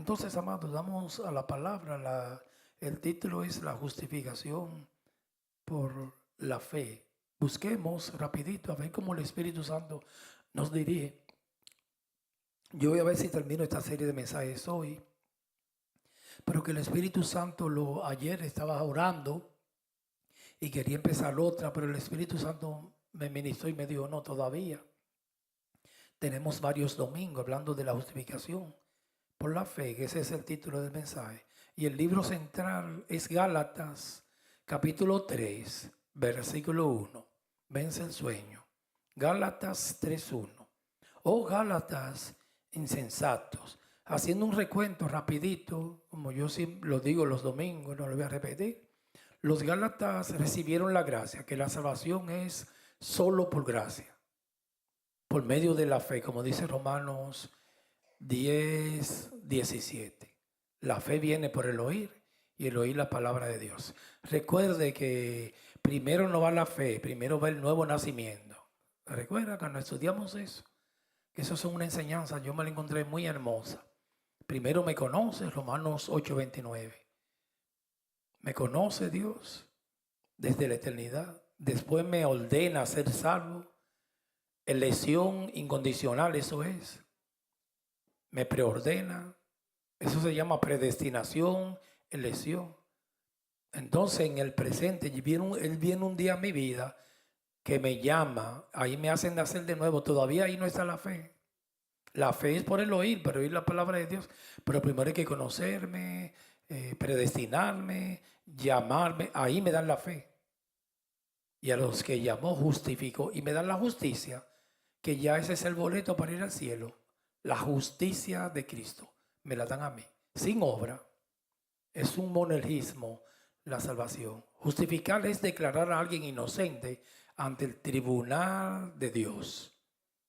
Entonces, amados, damos a la palabra, el título es la justificación por la fe. Busquemos rapidito a ver cómo el Espíritu Santo nos dirige. Yo voy a ver si termino esta serie de mensajes hoy, pero que el Espíritu Santo ayer estaba orando y quería empezar otra, pero el Espíritu Santo me ministró y me dijo, no, todavía. Tenemos varios domingos hablando de la justificación por la fe, que ese es el título del mensaje. Y el libro central es Gálatas, capítulo 3, versículo 1. Vence el sueño. Gálatas 3:1. Oh Gálatas insensatos. Haciendo un recuento rapidito, como yo siempre lo digo los domingos, no lo voy a repetir. Los Gálatas recibieron la gracia, que la salvación es solo por gracia, por medio de la fe, como dice Romanos 10:17. La fe viene por el oír y el oír la palabra de Dios. Recuerde que primero no va la fe, primero va el nuevo nacimiento. Recuerda cuando estudiamos eso, que eso es una enseñanza, yo me la encontré muy hermosa. Primero me conoce, Romanos 8:29. Me conoce Dios desde la eternidad. Después me ordena ser salvo. Elección incondicional, eso es. Me preordena. Eso se llama predestinación, elección. Entonces en el presente, Él viene un día a mi vida que me llama, ahí me hacen nacer de nuevo. Todavía ahí no está la fe. La fe es por el oír, pero oír la palabra de Dios. Pero primero hay que conocerme, predestinarme, llamarme. Ahí me dan la fe. Y a los que llamó justificó y me dan la justicia, que ya ese es el boleto para ir al cielo. La justicia de Cristo me la dan a mí, sin obra. Es un monergismo la salvación. Justificar es declarar a alguien inocente ante el tribunal de Dios.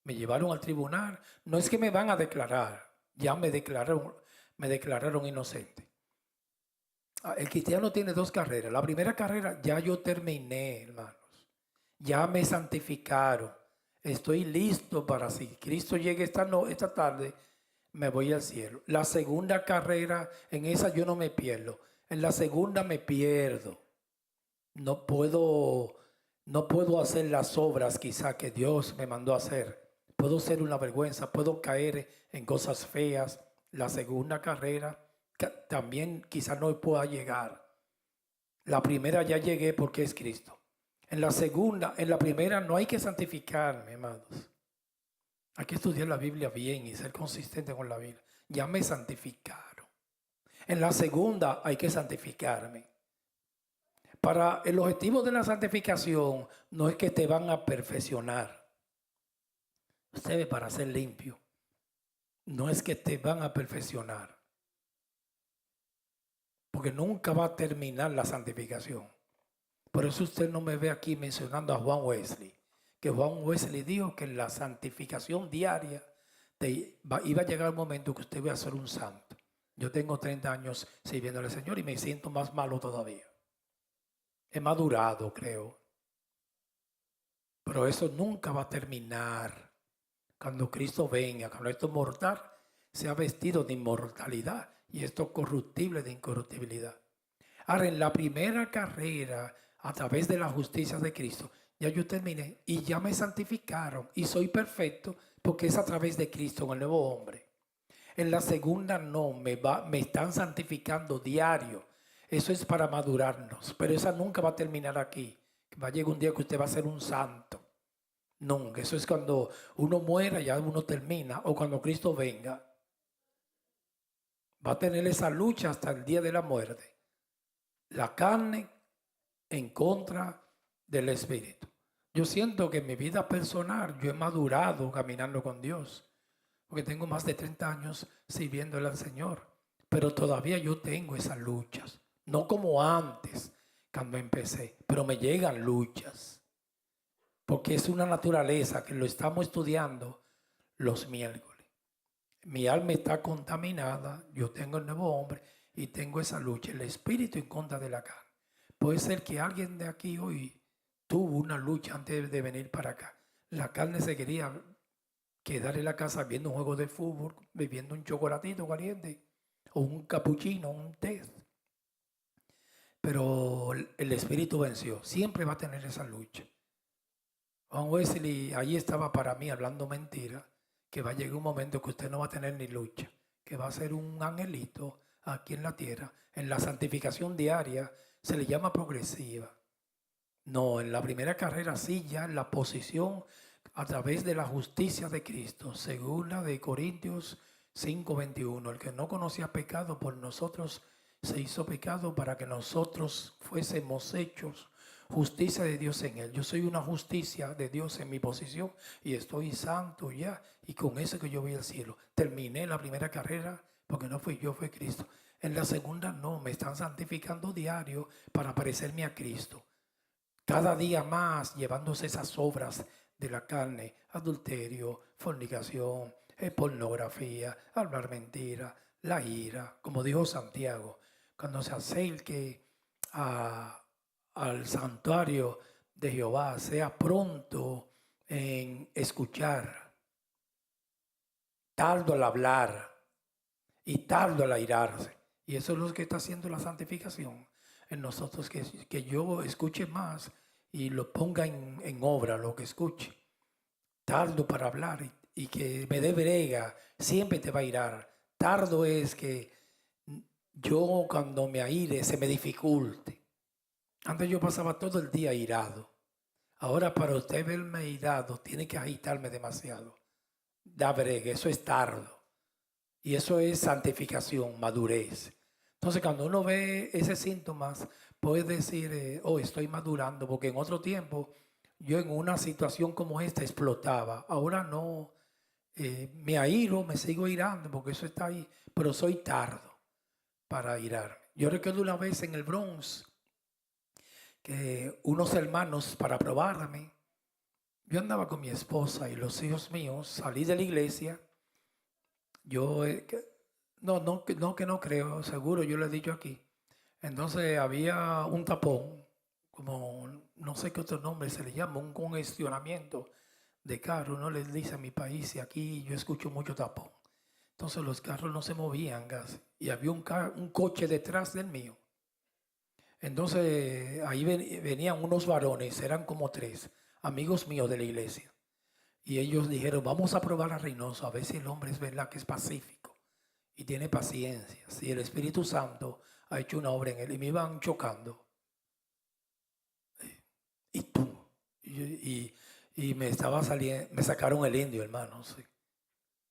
Me llevaron al tribunal, no es que me van a declarar, ya me declararon inocente. El cristiano tiene dos carreras. La primera carrera ya yo terminé, hermanos. Ya me santificaron. Estoy listo para si Cristo llegue esta tarde, me voy al cielo. La segunda carrera, en esa yo no me pierdo. En la segunda me pierdo. No puedo hacer las obras quizá que Dios me mandó a hacer. Puedo ser una vergüenza, puedo caer en cosas feas. La segunda carrera también quizá no pueda llegar. La primera ya llegué porque es Cristo. En la primera no hay que santificarme, hermanos. Hay que estudiar la Biblia bien y ser consistente con la Biblia. Ya me santificaron. En la segunda hay que santificarme. Para el objetivo de la santificación no es que te van a perfeccionar. Ustedes para ser limpio. No es que te van a perfeccionar. Porque nunca va a terminar la santificación. Por eso usted no me ve aquí mencionando a Juan Wesley. Que Juan Wesley dijo que en la santificación diaria iba a llegar el momento que usted iba a ser un santo. Yo tengo 30 años sirviéndole al Señor y me siento más malo todavía. He madurado, creo. Pero eso nunca va a terminar. Cuando Cristo venga, cuando esto mortal sea vestido de inmortalidad y esto corruptible de incorruptibilidad. Ahora, en la primera carrera, a través de la justicia de Cristo, ya yo terminé y ya me santificaron y soy perfecto porque es a través de Cristo en el nuevo hombre. En la segunda no, me están santificando diario. Eso es para madurarnos, pero esa nunca va a terminar aquí. Va a llegar un día que usted va a ser un santo. Nunca, eso es cuando uno muera, ya uno termina, o cuando Cristo venga. Va a tener esa lucha hasta el día de la muerte. La carne en contra del Espíritu. Yo siento que en mi vida personal yo he madurado caminando con Dios, porque tengo más de 30 años sirviéndole al Señor, pero todavía yo tengo esas luchas, no como antes cuando empecé, pero me llegan luchas, porque es una naturaleza que lo estamos estudiando los miércoles. Mi alma está contaminada, yo tengo el nuevo hombre y tengo esa lucha, el espíritu en contra de la carne. Puede ser que alguien de aquí hoy tuvo una lucha antes de venir para acá. La carne se quería quedar en la casa viendo un juego de fútbol, bebiendo un chocolatito caliente o un capuchino, un té. Pero el espíritu venció. Siempre va a tener esa lucha. Juan Wesley ahí estaba para mí hablando mentira, que va a llegar un momento que usted no va a tener ni lucha, que va a ser un angelito aquí en la tierra. En la santificación diaria se le llama progresiva. No, en la primera carrera sí, ya en la posición a través de la justicia de Cristo, según la de Corintios 5:21. El que no conocía pecado por nosotros se hizo pecado para que nosotros fuésemos hechos justicia de Dios en él. Yo soy una justicia de Dios en mi posición y estoy santo ya. Y con eso que yo voy al cielo. Terminé la primera carrera porque no fui yo, fue Cristo. En la segunda no, me están santificando diario para parecerme a Cristo. Cada día más llevándose esas obras de la carne, adulterio, fornicación, pornografía, hablar mentira, la ira, como dijo Santiago, cuando se acerque al santuario de Jehová, sea pronto en escuchar, tardo al hablar y tardo al airarse. Y eso es lo que está haciendo la santificación en nosotros, que yo escuche más y lo ponga en obra lo que escuche. Tardo para hablar y que me dé brega, siempre te va a irar. Tardo es que yo cuando me aire se me dificulte. Antes yo pasaba todo el día irado. Ahora para usted verme irado tiene que agitarme demasiado. Da brega, eso es tardo. Y eso es santificación, madurez. Entonces cuando uno ve ese síntomas, puede decir, oh, estoy madurando, porque en otro tiempo yo en una situación como esta explotaba. Ahora no, me airo, me sigo irando, porque eso está ahí, pero soy tardo para irar. Yo recuerdo una vez en el Bronx, que unos hermanos para probarme, yo andaba con mi esposa y los hijos míos, salí de la iglesia, yo no creo, seguro yo lo he dicho aquí. Entonces había un tapón, como no sé qué otro nombre se le llama, un congestionamiento de carro, no les dice a mi país y aquí yo escucho mucho tapón. Entonces los carros no se movían casi y había un coche detrás del mío. Entonces ahí venían unos varones, eran como 3, amigos míos de la iglesia. Y ellos dijeron, vamos a probar a Reynoso, a ver si el hombre es verdad que es pacífico y tiene paciencia. Si el Espíritu Santo ha hecho una obra en él. Y me iban chocando. Y pum. Y me estaba saliendo, me sacaron el indio, hermano. Sí.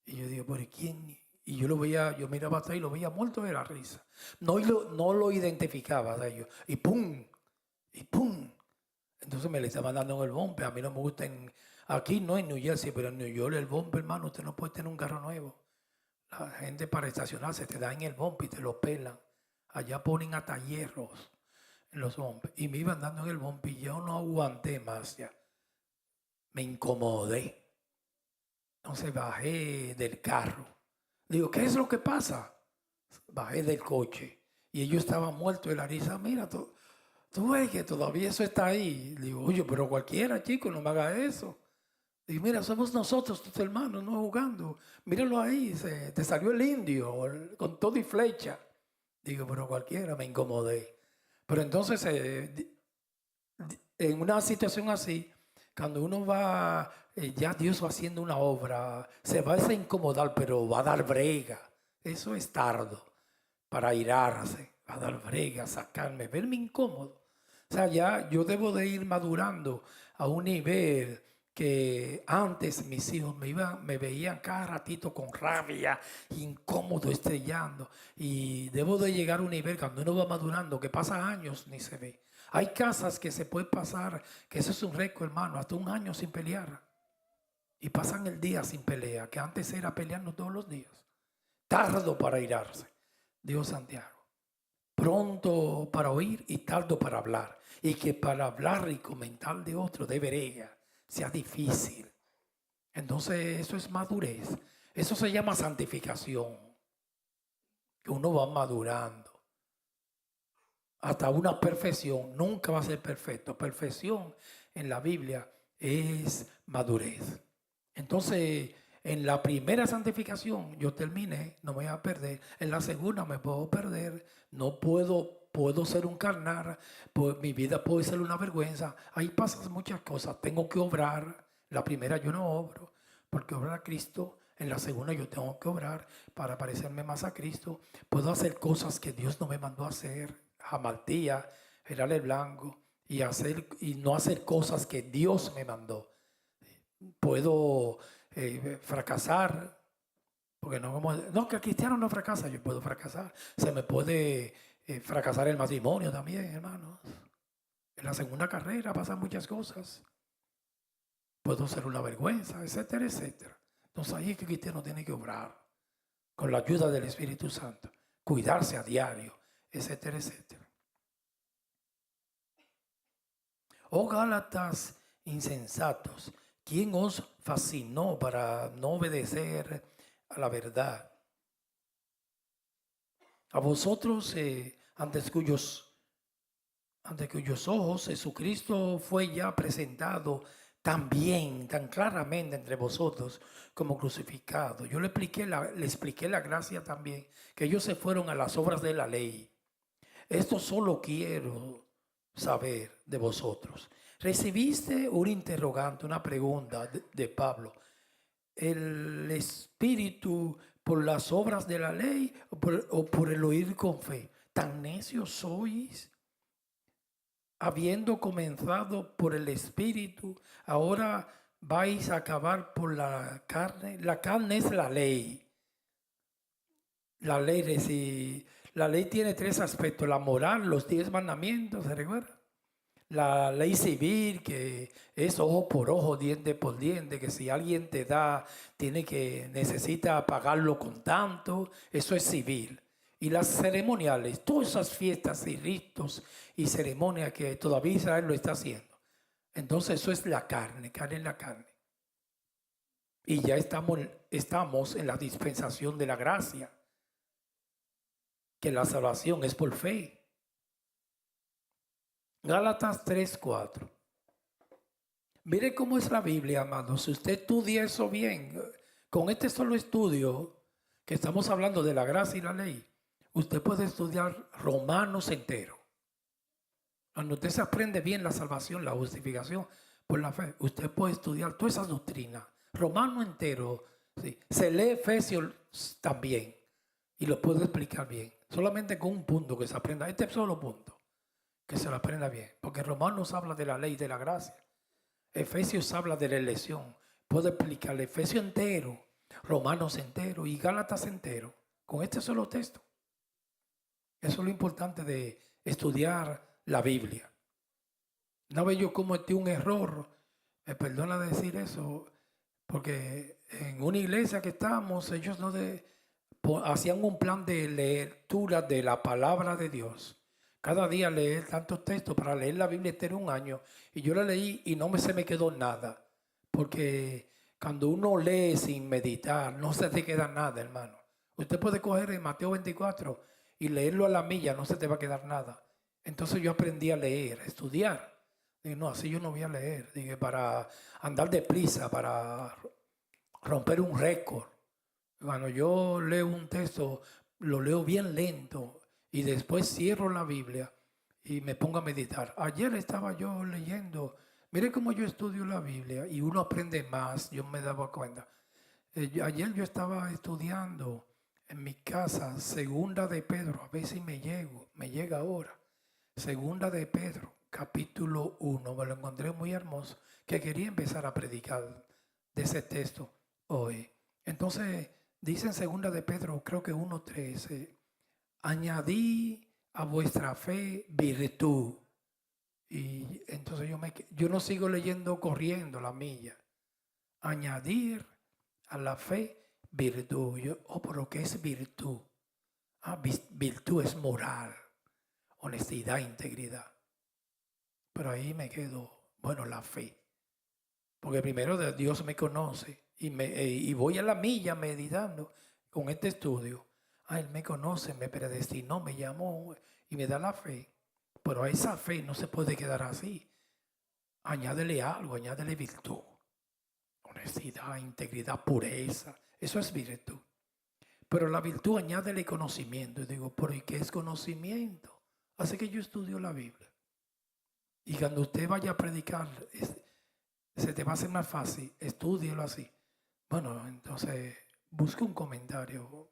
Y yo digo, ¿por quién? Y yo lo veía, yo miraba atrás y lo veía muerto de la risa. No lo identificaba de ellos. Y pum, y pum. Entonces me le estaban dando en el bombe. A mí no me gusta aquí no en New Jersey, pero en New York el bombe, hermano, usted no puede tener un carro nuevo. La gente para estacionarse te da en el bombe y te lo pelan. Allá ponen hasta hierros en los bombes. Y me iban dando en el bombe y yo no aguanté más ya. Me incomodé. Entonces bajé del carro. Digo, ¿qué es lo que pasa? Bajé del coche y ellos estaban muertos de la risa. Mira, tú ves que todavía eso está ahí. Digo, oye, pero cualquiera, chico, no me haga eso. Digo, mira, somos nosotros, tus hermanos, no jugando. Míralo ahí, te salió el indio con todo y flecha. Digo, pero cualquiera, me incomodé. Pero entonces, en una situación así, cuando uno va, ya Dios va haciendo una obra, se va a incomodar, pero va a dar brega. Eso es tardo para airarse, va a dar brega, sacarme, verme incómodo. O sea, ya yo debo de ir madurando a un nivel que antes mis hijos me veían cada ratito con rabia, incómodo, estrellando. Y debo de llegar a un nivel cuando uno va madurando, que pasa años ni se ve. Hay casas que se puede pasar, que eso es un récord, hermano, hasta un año sin pelear. Y pasan el día sin pelea, que antes era pelearnos todos los días. Tardo para airarse, dijo Santiago. Pronto para oír y tardo para hablar. Y que para hablar y comentar de otro debería sea difícil. Entonces eso es madurez. Eso se llama santificación. Que uno va madurando hasta una perfección. Nunca va a ser perfecto. Perfección en la Biblia es madurez. Entonces En la primera santificación yo terminé, no me voy a perder. En la segunda me puedo perder. No puedo ser un carnal. Pues mi vida puede ser una vergüenza. Ahí pasan muchas cosas. Tengo que obrar. La primera yo no obro, porque obra a Cristo. En la segunda yo tengo que obrar para parecerme más a Cristo. Puedo hacer cosas que Dios no me mandó a hacer. Jamaltía, Gerale Blanco. Y no hacer cosas que Dios me mandó. Puedo fracasar, porque no, que el cristiano no fracasa, yo puedo fracasar. Se me puede fracasar el matrimonio también, hermanos. En la segunda carrera pasan muchas cosas. Puedo ser una vergüenza, etcétera, etcétera. Entonces ahí es que el cristiano tiene que obrar con la ayuda del Espíritu Santo, cuidarse a diario, etcétera, etcétera. Oh Gálatas insensatos, ¿quién os fascinó para no obedecer a la verdad? A vosotros, ante cuyos ojos Jesucristo fue ya presentado también, tan claramente entre vosotros como crucificado. Yo le expliqué la gracia también, que ellos se fueron a las obras de la ley. Esto solo quiero saber de vosotros. Recibiste un interrogante, una pregunta de Pablo. ¿El Espíritu por las obras de la ley o por el oír con fe? ¿Tan necios sois? Habiendo comenzado por el Espíritu, ahora vais a acabar por la carne. La carne es la ley. La ley tiene tres aspectos: la moral, los 10 mandamientos, ¿se recuerda? La ley civil, que es ojo por ojo, diente por diente, que si alguien te da, necesita pagarlo con tanto, eso es civil. Y las ceremoniales, todas esas fiestas y ritos y ceremonias que todavía Israel lo está haciendo. Entonces eso es la carne en la carne. Y ya estamos en la dispensación de la gracia, que la salvación es por fe. Gálatas 3:4. Mire cómo es la Biblia, amados. Si usted estudia eso bien, con este solo estudio, que estamos hablando de la gracia y la ley, usted puede estudiar Romanos entero. Cuando usted se aprende bien la salvación, la justificación por la fe, usted puede estudiar todas esas doctrinas. Romano entero, sí. Se lee Efesios también y lo puede explicar bien. Solamente con un punto que se aprenda, este solo punto, que se lo aprenda bien. Porque Romanos habla de la ley y de la gracia. Efesios habla de la elección. Puedo explicar Efesios entero, Romanos entero y Gálatas entero, con este solo texto. Eso es lo importante de estudiar la Biblia. Una vez yo cometí un error, me perdona decir eso, porque en una iglesia que estábamos, ellos hacían un plan de lectura de la palabra de Dios. Cada día leer tantos textos para leer la Biblia entera un año. Y yo la leí y se me quedó nada. Porque cuando uno lee sin meditar, no se te queda nada, hermano. Usted puede coger en Mateo 24 y leerlo a la milla, no se te va a quedar nada. Entonces yo aprendí a leer, a estudiar. Dije, no, así yo no voy a leer. Dije, para andar deprisa, para romper un récord. Cuando yo leo un texto, lo leo bien lento y después cierro la Biblia y me pongo a meditar. Ayer estaba yo leyendo, mire cómo yo estudio la Biblia y uno aprende más, yo me daba cuenta. Ayer yo estaba estudiando en mi casa Segunda de Pedro, a ver si me llega ahora. Segunda de Pedro, capítulo 1, me lo encontré muy hermoso, que quería empezar a predicar de ese texto hoy. Entonces, dice en Segunda de Pedro, creo que 1:13, añadí a vuestra fe virtud. Y entonces yo no sigo leyendo corriendo la milla. Añadir a la fe virtud. Pero ¿qué es virtud? Virtud es moral, honestidad, integridad. Pero ahí me quedo, bueno, la fe. Porque primero Dios me conoce y voy a la milla meditando con este estudio. Él me conoce, me predestinó, me llamó y me da la fe. Pero a esa fe no se puede quedar así. Añádele algo, añádele virtud, honestidad, integridad, pureza. Eso es virtud. Pero la virtud añádele conocimiento. Y digo, ¿por qué es conocimiento? Así que yo estudio la Biblia. Y cuando usted vaya a predicar, se te va a hacer más fácil. Estúdielo así. Bueno, entonces busque un comentario.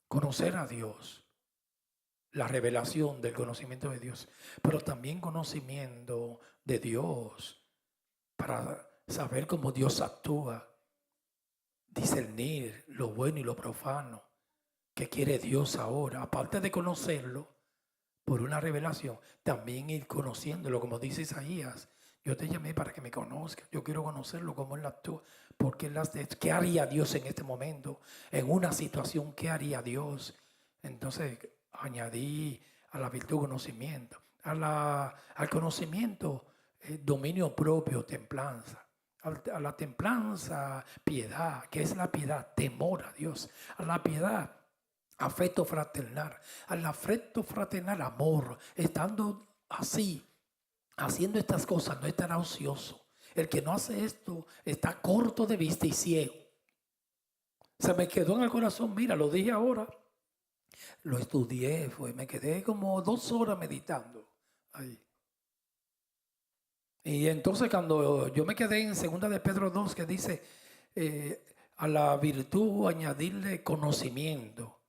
Conocer a Dios. La revelación del conocimiento de Dios. Pero también conocimiento de Dios. Para saber cómo Dios actúa. Discernir lo bueno y lo profano. ¿Qué quiere Dios ahora? Aparte de conocerlo por una revelación, también ir conociéndolo, como dice Isaías. Yo te llamé para que me conozcas. Yo quiero conocerlo, cómo Él actúa. Porque ¿qué haría Dios en este momento? En una situación, ¿qué haría Dios? Entonces, añadí a la virtud conocimiento. Al conocimiento, dominio propio, templanza. A la templanza, piedad. ¿Qué es la piedad? Temor a Dios. A la piedad, afecto fraternal. Al afecto fraternal, amor. Estando así, haciendo estas cosas, no estará ocioso. El que no hace esto está corto de vista y ciego. Se me quedó en el corazón, mira, lo dije ahora. Lo estudié, me quedé como 2 horas meditando ahí. Y entonces cuando yo me quedé en 2 de Pedro 2, que dice, a la virtud añadirle conocimiento.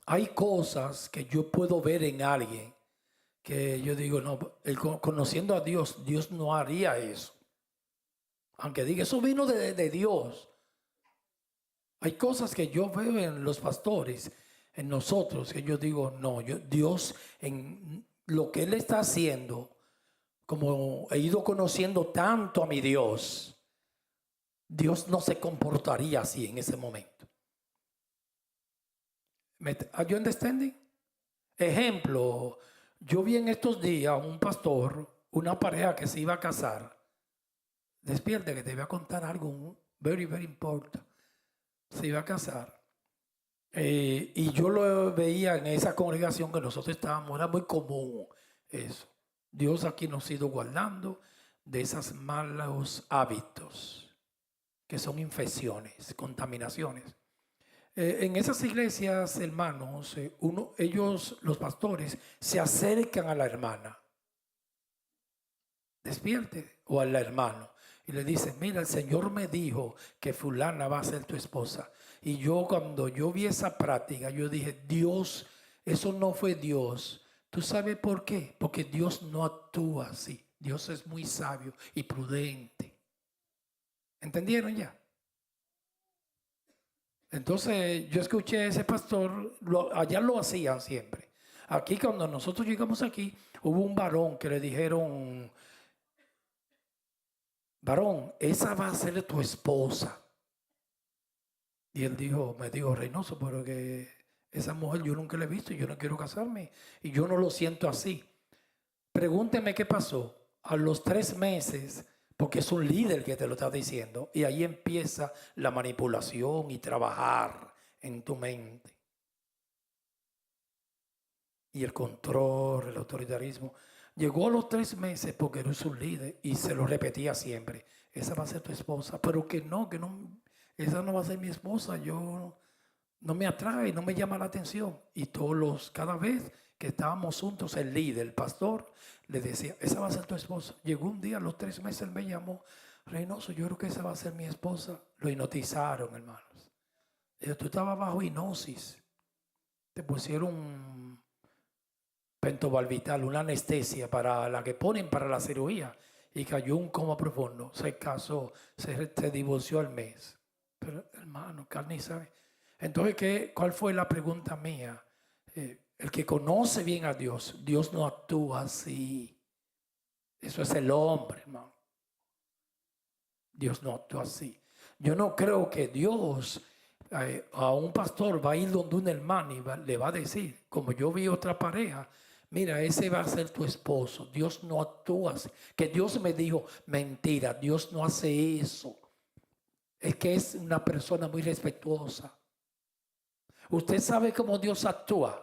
Hay cosas que yo puedo ver en alguien que yo digo, no, conociendo a Dios, Dios no haría eso. Aunque diga, eso vino de Dios. Hay cosas que yo veo en los pastores, en nosotros, que yo digo, no, Dios en lo que Él está haciendo, como he ido conociendo tanto a mi Dios, Dios no se comportaría así en ese momento. ¿Are you understanding? Ejemplo, yo vi en estos días un pastor, una pareja que se iba a casar. Despierte que te voy a contar algo very, very important. Se iba a casar. Y yo lo veía en esa congregación que nosotros estábamos, era muy común eso. Dios aquí nos ha ido guardando de esos malos hábitos, que son infecciones, contaminaciones. En esas iglesias, hermanos, ellos, los pastores, se acercan a la hermana. Despierte, o al hermano. Y le dicen, mira, el Señor me dijo que fulana va a ser tu esposa. Y yo cuando yo vi esa práctica, yo dije, Dios, eso no fue Dios. ¿Tú sabes por qué? Porque Dios no actúa así. Dios es muy sabio y prudente. ¿Entendieron ya? Entonces yo escuché a ese pastor, allá lo hacían siempre. Aquí cuando nosotros llegamos aquí, hubo un varón que le dijeron, varón, esa va a ser tu esposa. Y él me dijo, Reynoso, pero que esa mujer yo nunca la he visto y yo no quiero casarme. Y yo no lo siento así. Pregúnteme qué pasó. A los 3 meses, porque es un líder que te lo está diciendo, y ahí empieza la manipulación y trabajar en tu mente. Y el control, el autoritarismo. Llegó a los 3 meses porque eres un líder y se lo repetía siempre. Esa va a ser tu esposa, pero que no, esa no va a ser mi esposa. Yo no me atrae, no me llama la atención. Y cada vez que estábamos juntos, el líder, el pastor, le decía, esa va a ser tu esposa. Llegó un día, a los 3 meses, él me llamó, Reynoso, yo creo que esa va a ser mi esposa. Lo hipnotizaron, hermanos. Tú estabas bajo hipnosis. Te pusieron pentobarbital, una anestesia para la que ponen para la cirugía, y cayó un coma profundo. Se casó, se divorció al mes. Pero hermano, carne y sabe. Entonces, ¿cuál fue la pregunta mía? El que conoce bien a Dios, Dios no actúa así. Eso es el hombre, hermano. Dios no actúa así. Yo no creo que Dios a un pastor va a ir donde un hermano y le va a decir, como yo vi otra pareja, mira, ese va a ser tu esposo. Dios no actúa así. Que Dios me dijo, mentira, Dios no hace eso. Es que es una persona muy respetuosa. Usted sabe cómo Dios actúa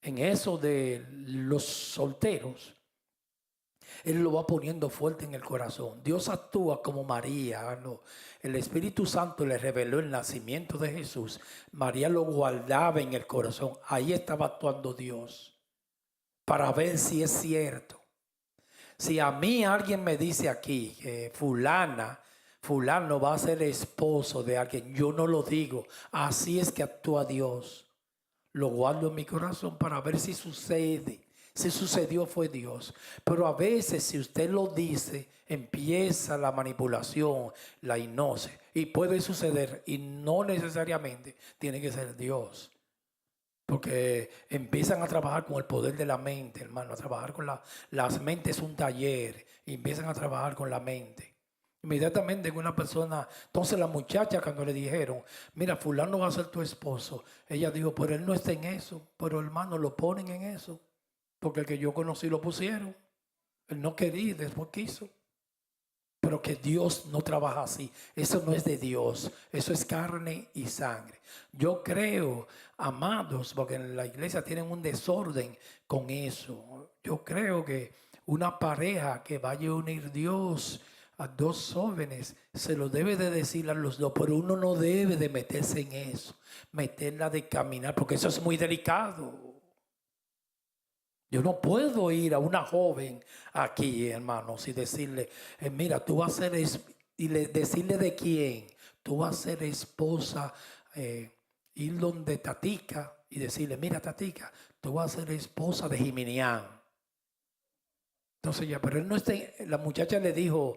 en eso de los solteros. Él lo va poniendo fuerte en el corazón. Dios actúa como María. ¿No? El Espíritu Santo le reveló el nacimiento de Jesús. María lo guardaba en el corazón. Ahí estaba actuando Dios para ver si es cierto. Si a mí alguien me dice aquí que fulano va a ser esposo de alguien, yo no lo digo. Así es que actúa Dios. Lo guardo en mi corazón para ver si sucede. Si sucedió fue Dios. Pero a veces si usted lo dice, empieza la manipulación, la hipnosis. Y puede suceder y no necesariamente tiene que ser Dios. Porque empiezan a trabajar con el poder de la mente, hermano. A trabajar con las mentes es un taller. Y empiezan a trabajar con la mente. Inmediatamente una persona, entonces la muchacha cuando le dijeron, mira, fulano va a ser tu esposo, ella dijo, pero él no está en eso, pero hermano, lo ponen en eso, porque el que yo conocí lo pusieron, él no quería y después quiso, pero que Dios no trabaja así, eso no es de Dios, eso es carne y sangre. Yo creo, amados, porque en la iglesia tienen un desorden con eso, yo creo que una pareja que vaya a unir Dios a dos jóvenes, se lo debe de decir a los dos, pero uno no debe de meterse en eso, meterla de caminar, porque eso es muy delicado. Yo no puedo ir a una joven aquí, hermanos, y decirle, mira, tú vas a ser, decirle de quién, tú vas a ser esposa, ir donde Tatica y decirle, mira Tatica, tú vas a ser esposa de Jiminián. Entonces ya, pero él no está, la muchacha le dijo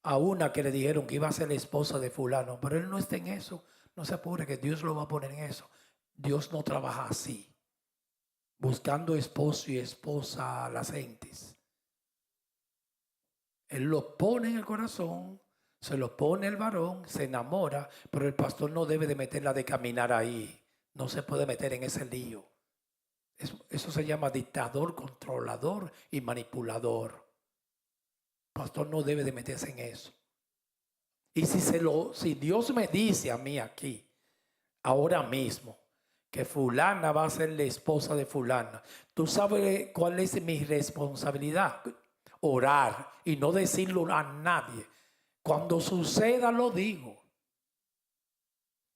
a una que le dijeron que iba a ser la esposa de fulano, pero él no está en eso, no se apure que Dios lo va a poner en eso. Dios no trabaja así, buscando esposo y esposa a las gentes. Él lo pone en el corazón, se lo pone el varón, se enamora, pero el pastor no debe de meterla de caminar ahí, no se puede meter en ese lío. Eso se llama dictador, controlador y manipulador. Pastor no debe de meterse en eso. Y si Dios me dice a mí aquí, ahora mismo, que fulana va a ser la esposa de fulana, ¿tú sabes cuál es mi responsabilidad? Orar y no decirlo a nadie. Cuando suceda lo digo.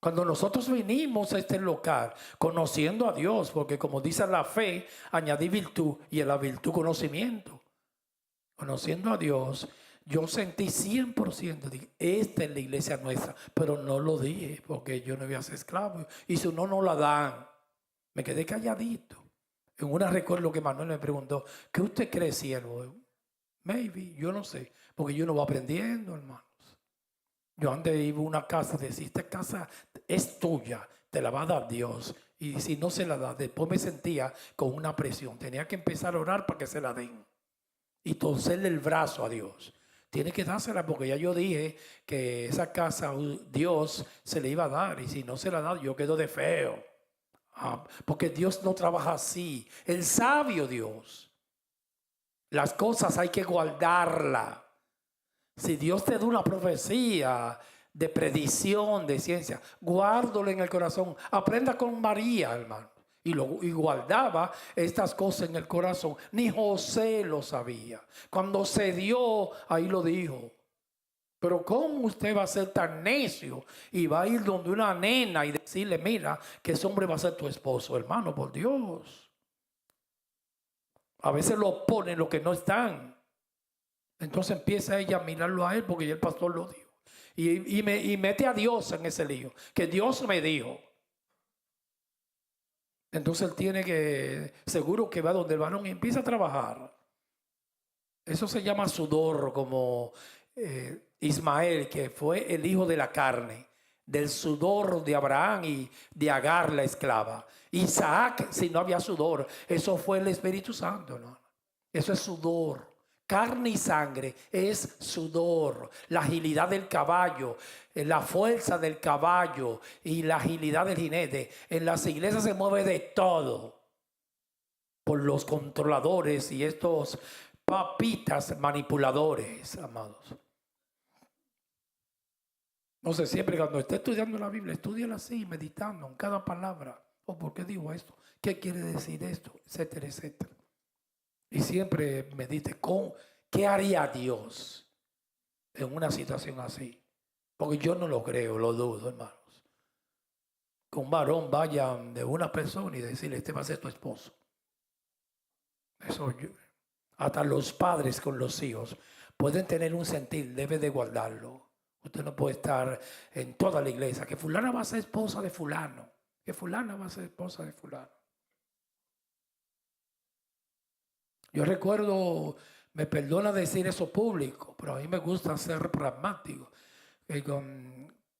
Cuando nosotros vinimos a este local, conociendo a Dios, porque como dice la fe, añadí virtud y en la virtud conocimiento. Conociendo a Dios, yo sentí 100%, dije, esta es la iglesia nuestra, pero no lo dije porque yo no voy a ser esclavo. Y si no la dan, me quedé calladito. En una recuerdo que Manuel me preguntó, ¿qué usted cree, siervo? Maybe, yo no sé, porque yo no voy aprendiendo, hermanos. Yo antes iba a una casa y decía, esta casa es tuya, te la va a dar Dios. Y si no se la da, después me sentía con una presión. Tenía que empezar a orar para que se la den. Y torcerle el brazo a Dios. Tiene que dársela porque ya yo dije que esa casa Dios se le iba a dar. Y si no se la da, yo quedo de feo. Porque Dios no trabaja así. El sabio Dios. Las cosas hay que guardarlas. Si Dios te da una profecía de predicción, de ciencia, guárdalo en el corazón. Aprenda con María, hermano. Y guardaba estas cosas en el corazón. Ni José lo sabía. Cuando se dio, ahí lo dijo. Pero ¿cómo usted va a ser tan necio y va a ir donde una nena y decirle, mira, que ese hombre va a ser tu esposo? Hermano, por Dios. A veces lo ponen lo que no están. Entonces empieza ella a mirarlo a él porque ya el pastor lo dijo. Y mete a Dios en ese lío. Que Dios me dijo. Entonces él tiene que, seguro que va donde el varón y empieza a trabajar. Eso se llama sudor, como Ismael, que fue el hijo de la carne, del sudor de Abraham y de Agar, la esclava. Isaac, si no había sudor, eso fue el Espíritu Santo, ¿no? Eso es sudor. Carne y sangre es sudor, la agilidad del caballo, la fuerza del caballo y la agilidad del jinete. En las iglesias se mueve de todo por los controladores y estos papitas manipuladores, amados. No sé, siempre cuando esté estudiando la Biblia, estudiala así, meditando en cada palabra. ¿Por qué digo esto? ¿Qué quiere decir esto? Etcétera, etcétera. Y siempre medite ¿Qué haría Dios en una situación así? Porque yo no lo creo, lo dudo, hermanos. Que un varón vaya de una persona y decirle, este va a ser tu esposo. Eso hasta los padres con los hijos pueden tener un sentir, debe de guardarlo. Usted no puede estar en toda la iglesia, que fulana va a ser esposa de fulano, que fulana va a ser esposa de fulano. Yo recuerdo, me perdona decir eso público, pero a mí me gusta ser pragmático.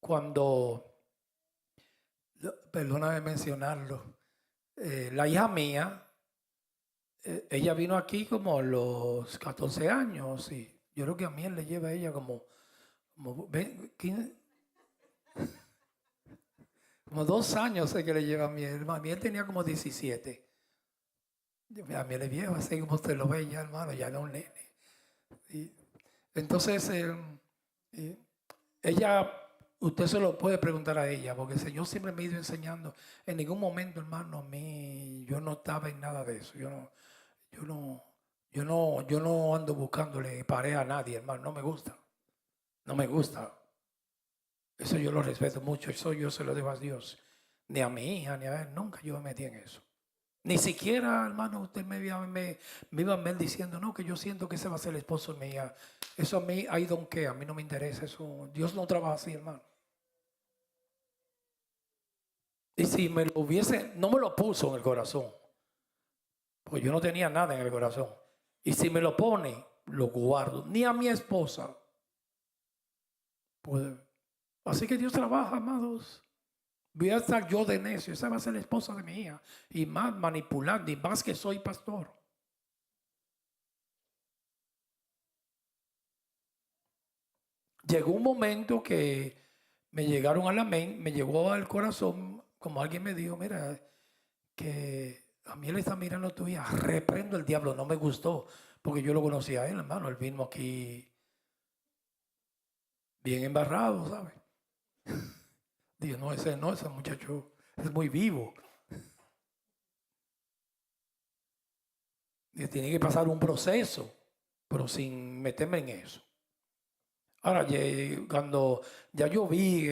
Cuando, perdóname mencionarlo, la hija mía, ella vino aquí como a los 14 años y yo creo que a mí le lleva a ella como 15, como 2 años sé que le lleva a mi hermano. A mí él tenía como 17. A mí él es viejo, así como usted lo ve ya, hermano, ya no es un nene. Y entonces, ella, usted se lo puede preguntar a ella, porque el Señor siempre me ha ido enseñando. En ningún momento, hermano, a mí, yo no estaba en nada de eso. Yo no ando buscándole pareja a nadie, hermano. No me gusta. No me gusta. Eso yo lo respeto mucho. Eso yo se lo debo a Dios. Ni a mi hija, ni a él. Nunca yo me metí en eso. Ni siquiera, hermano, usted me iba a ver diciendo, no, que yo siento que ese va a ser el esposo de mi hija. Eso a mí, I don't care, a mí no me interesa eso. Dios no trabaja así, hermano. Y si me lo hubiese, no me lo puso en el corazón, porque yo no tenía nada en el corazón. Y si me lo pone, lo guardo. Ni a mi esposa. Pues, así que Dios trabaja, amados. Voy a estar yo de necio. Esa va a ser la esposa de mi hija. Y más manipulando, y más que soy pastor. Llegó un momento que me llegaron a la mente, me llegó al corazón, como alguien me dijo, mira, que a mí él está mirando tu hija, reprendo el diablo, no me gustó, porque yo lo conocía a él, hermano, él vino aquí bien embarrado, ¿sabes? Digo, no, ese muchacho es muy vivo. Y tiene que pasar un proceso, pero sin meterme en eso. Ahora, cuando ya yo vi,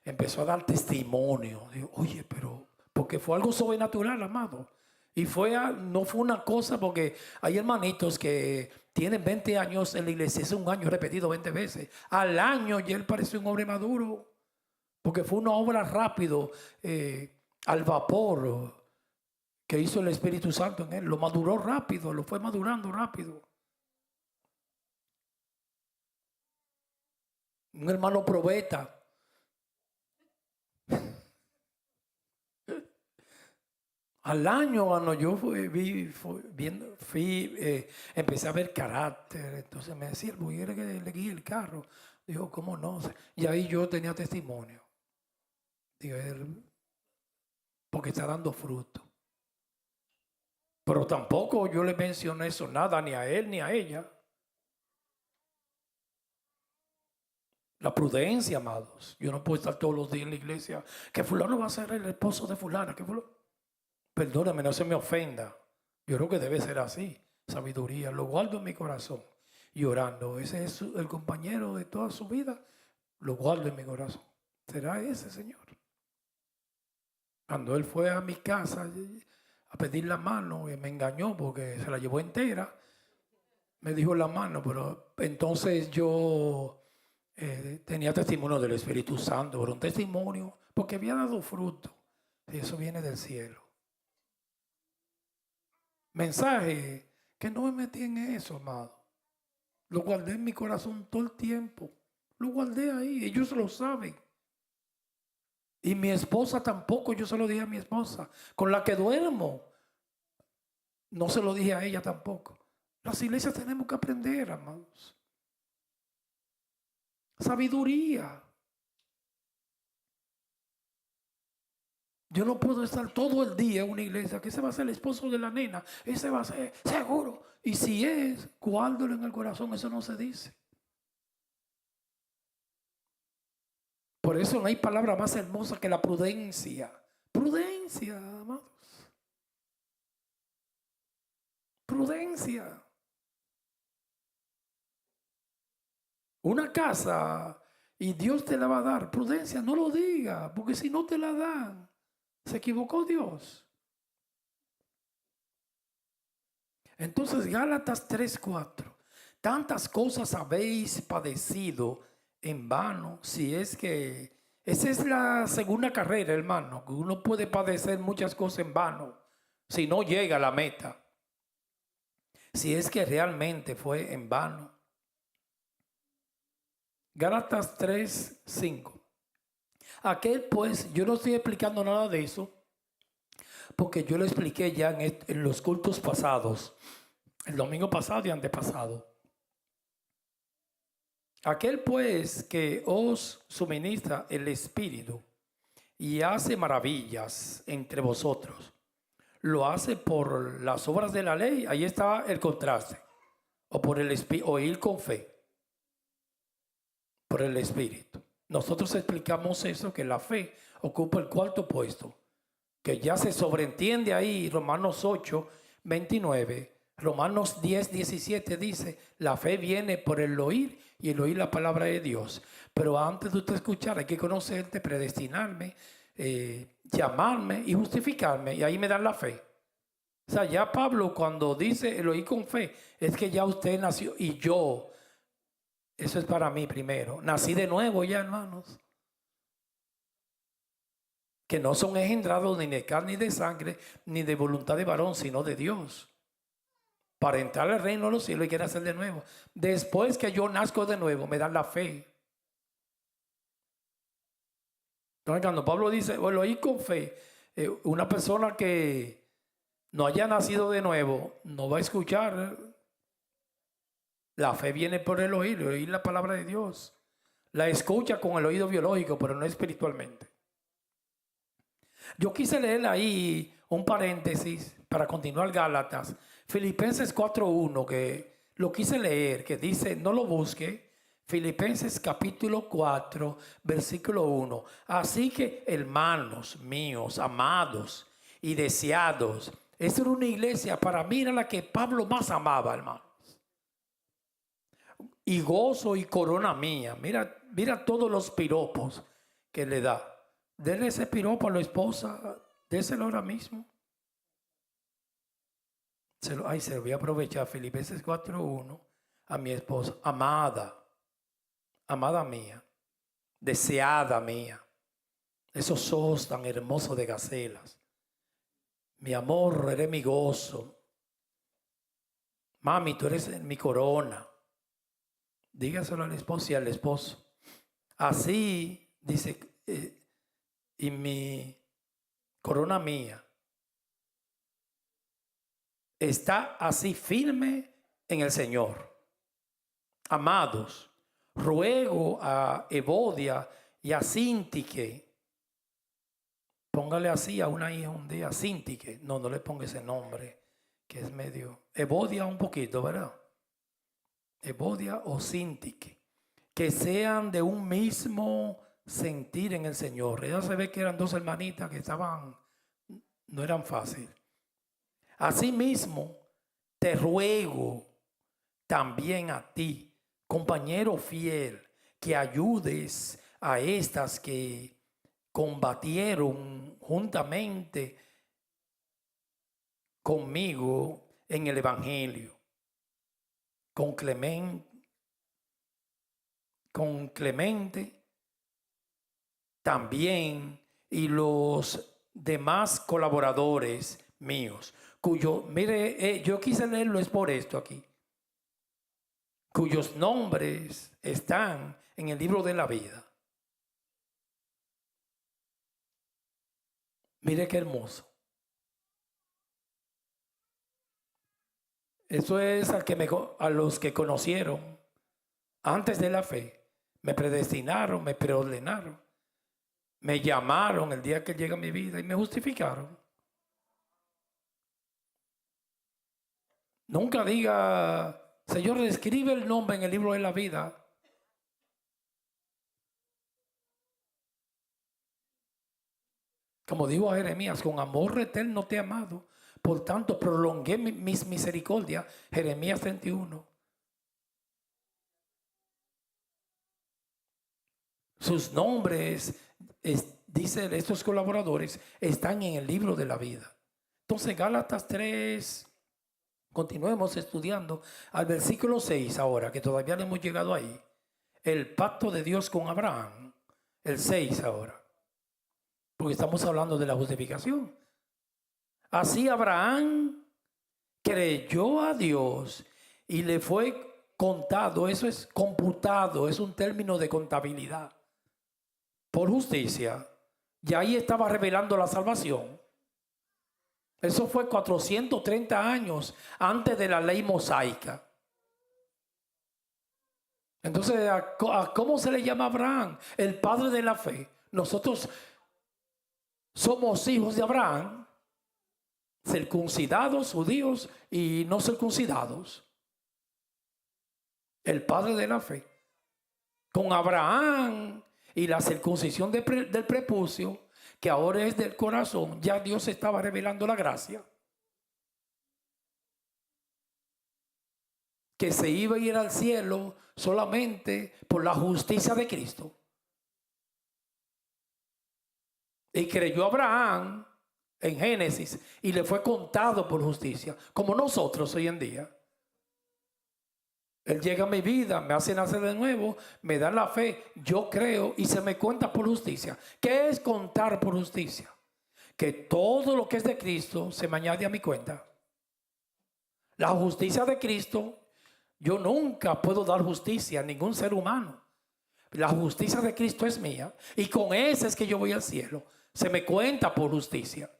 empezó a dar testimonio, digo, oye, pero, porque fue algo sobrenatural, amado. Y no fue una cosa, porque hay hermanitos que tienen 20 años en la iglesia, es un año repetido 20 veces. Al año ya él pareció un hombre maduro, porque fue una obra rápido, al vapor, que hizo el Espíritu Santo en él. Lo maduró rápido, lo fue madurando rápido. Un hermano probeta. Al año, cuando yo empecé a ver carácter, entonces me decía, voy a que le guíe el carro. Dijo, ¿cómo no? Y ahí yo tenía testimonio. Digo, porque está dando fruto. Pero tampoco yo le mencioné eso nada, ni a él ni a ella. La prudencia, amados. Yo no puedo estar todos los días en la iglesia. Que fulano va a ser el esposo de fulana. Perdóname, no se me ofenda. Yo creo que debe ser así. Sabiduría. Lo guardo en mi corazón. Y orando. Ese es el compañero de toda su vida. Lo guardo en mi corazón. ¿Será ese, Señor? Cuando él fue a mi casa a pedir la mano y me engañó porque se la llevó entera, me dijo la mano, pero entonces yo tenía testimonio del Espíritu Santo, pero un testimonio porque había dado fruto. Y eso viene del cielo. Mensaje que no me metí en eso, amado. Lo guardé en mi corazón todo el tiempo. Lo guardé ahí, ellos lo saben. Y mi esposa tampoco, yo se lo dije a mi esposa, con la que duermo. No se lo dije a ella tampoco. Las iglesias tenemos que aprender, amados. Sabiduría. Yo no puedo estar todo el día en una iglesia, que ese va a ser el esposo de la nena, ese va a ser seguro. Y si es, guárdalo en el corazón, eso no se dice. Por eso no hay palabra más hermosa que la prudencia. Prudencia, amados. Prudencia. una casa y Dios te la va a dar. Prudencia, no lo diga, porque si no te la dan, se equivocó Dios. Entonces, Gálatas 3:4. Tantas cosas habéis padecido en vano, si es que esa es la segunda carrera, hermano, que uno puede padecer muchas cosas en vano si no llega a la meta. Si es que realmente fue en vano. Gálatas 3:5. Aquel pues, yo no estoy explicando nada de eso, porque yo lo expliqué ya en los cultos pasados, el domingo pasado y antepasado. Aquel pues que os suministra el Espíritu y hace maravillas entre vosotros, lo hace por las obras de la ley. Ahí está el contraste. O por el Espíritu, o ir con fe, por el Espíritu. Nosotros explicamos eso, que la fe ocupa el cuarto puesto, que ya se sobreentiende ahí, Romanos 8:29. Romanos 10:17 dice, la fe viene por el oír y el oír la palabra de Dios. Pero antes de usted escuchar, hay que conocerte, predestinarme, llamarme y justificarme, y ahí me dan la fe. O sea, ya Pablo cuando dice el oír con fe, es que ya usted nació y yo, eso es para mí primero. Nací de nuevo ya, hermanos. Que no son engendrados ni de carne ni de sangre, ni de voluntad de varón, sino de Dios. Para entrar al reino de los cielos hay que nacer de nuevo. Después que yo nazco de nuevo, me dan la fe. Entonces, cuando Pablo dice, bueno, oí con fe, una persona que no haya nacido de nuevo, no va a escuchar. La fe viene por el oír la palabra de Dios. La escucha con el oído biológico, pero no espiritualmente. Yo quise leer ahí un paréntesis para continuar Gálatas. Filipenses 4:1, que lo quise leer, que dice, no lo busque. Filipenses capítulo 4, versículo 1. Así que, hermanos míos, amados y deseados, esta era una iglesia, para mí era la que Pablo más amaba, hermanos. Y gozo y corona mía. Mira todos los piropos que le da. Denle ese piropo a la esposa, déselo ahora mismo. Se lo voy a aprovechar. Filipenses 4:1 a mi esposa. Amada, amada mía, deseada mía. Esos ojos tan hermosos de gacelas. Mi amor, eres mi gozo. Mami, tú eres mi corona. Dígaselo al esposo y al esposo. Así, dice, y mi corona mía está así firme en el Señor. Amados, ruego a Evodia y a Síntique. Póngale así a una hija un día, Síntique. No le ponga ese nombre, que es medio... Evodia un poquito, ¿verdad? Evodia o Síntique. Que sean de un mismo sentir en el Señor. Ya se ve que eran dos hermanitas que estaban, no eran fáciles. Asimismo, te ruego también a ti, compañero fiel, que ayudes a estas que combatieron juntamente conmigo en el Evangelio, con Clemente también, y los demás colaboradores míos, mire, yo quise leerlo es por esto aquí, cuyos nombres están en el libro de la vida. Mire qué hermoso. Eso es a los que conocieron antes de la fe, me predestinaron, me preordenaron, me llamaron el día que llega a mi vida y me justificaron. Nunca diga, Señor, escribe el nombre en el libro de la vida. Como dijo a Jeremías, con amor eterno te he amado, por tanto prolongué mis misericordias. Jeremías 31. Sus nombres, dicen estos colaboradores, están en el libro de la vida. Entonces, Gálatas 3, continuemos estudiando al versículo 6 ahora, que todavía no hemos llegado ahí. El pacto de Dios con Abraham, el 6 ahora, porque estamos hablando de la justificación. Así Abraham creyó a Dios y le fue contado, eso es computado, es un término de contabilidad, por justicia. Y ahí estaba revelando la salvación. Eso fue 430 años antes de la ley mosaica. Entonces, ¿a cómo se le llama a Abraham? El padre de la fe. Nosotros somos hijos de Abraham, circuncidados, judíos y no circuncidados. El padre de la fe. Con Abraham y la circuncisión del prepucio, que ahora es del corazón, ya Dios estaba revelando la gracia. Que se iba a ir al cielo solamente por la justicia de Cristo. Y creyó Abraham en Génesis y le fue contado por justicia, como nosotros hoy en día. Él llega a mi vida, me hace nacer de nuevo, me da la fe, yo creo y se me cuenta por justicia. ¿Qué es contar por justicia? Que todo lo que es de Cristo se me añade a mi cuenta. La justicia de Cristo, yo nunca puedo dar justicia a ningún ser humano. La justicia de Cristo es mía y con esa es que yo voy al cielo. Se me cuenta por justicia.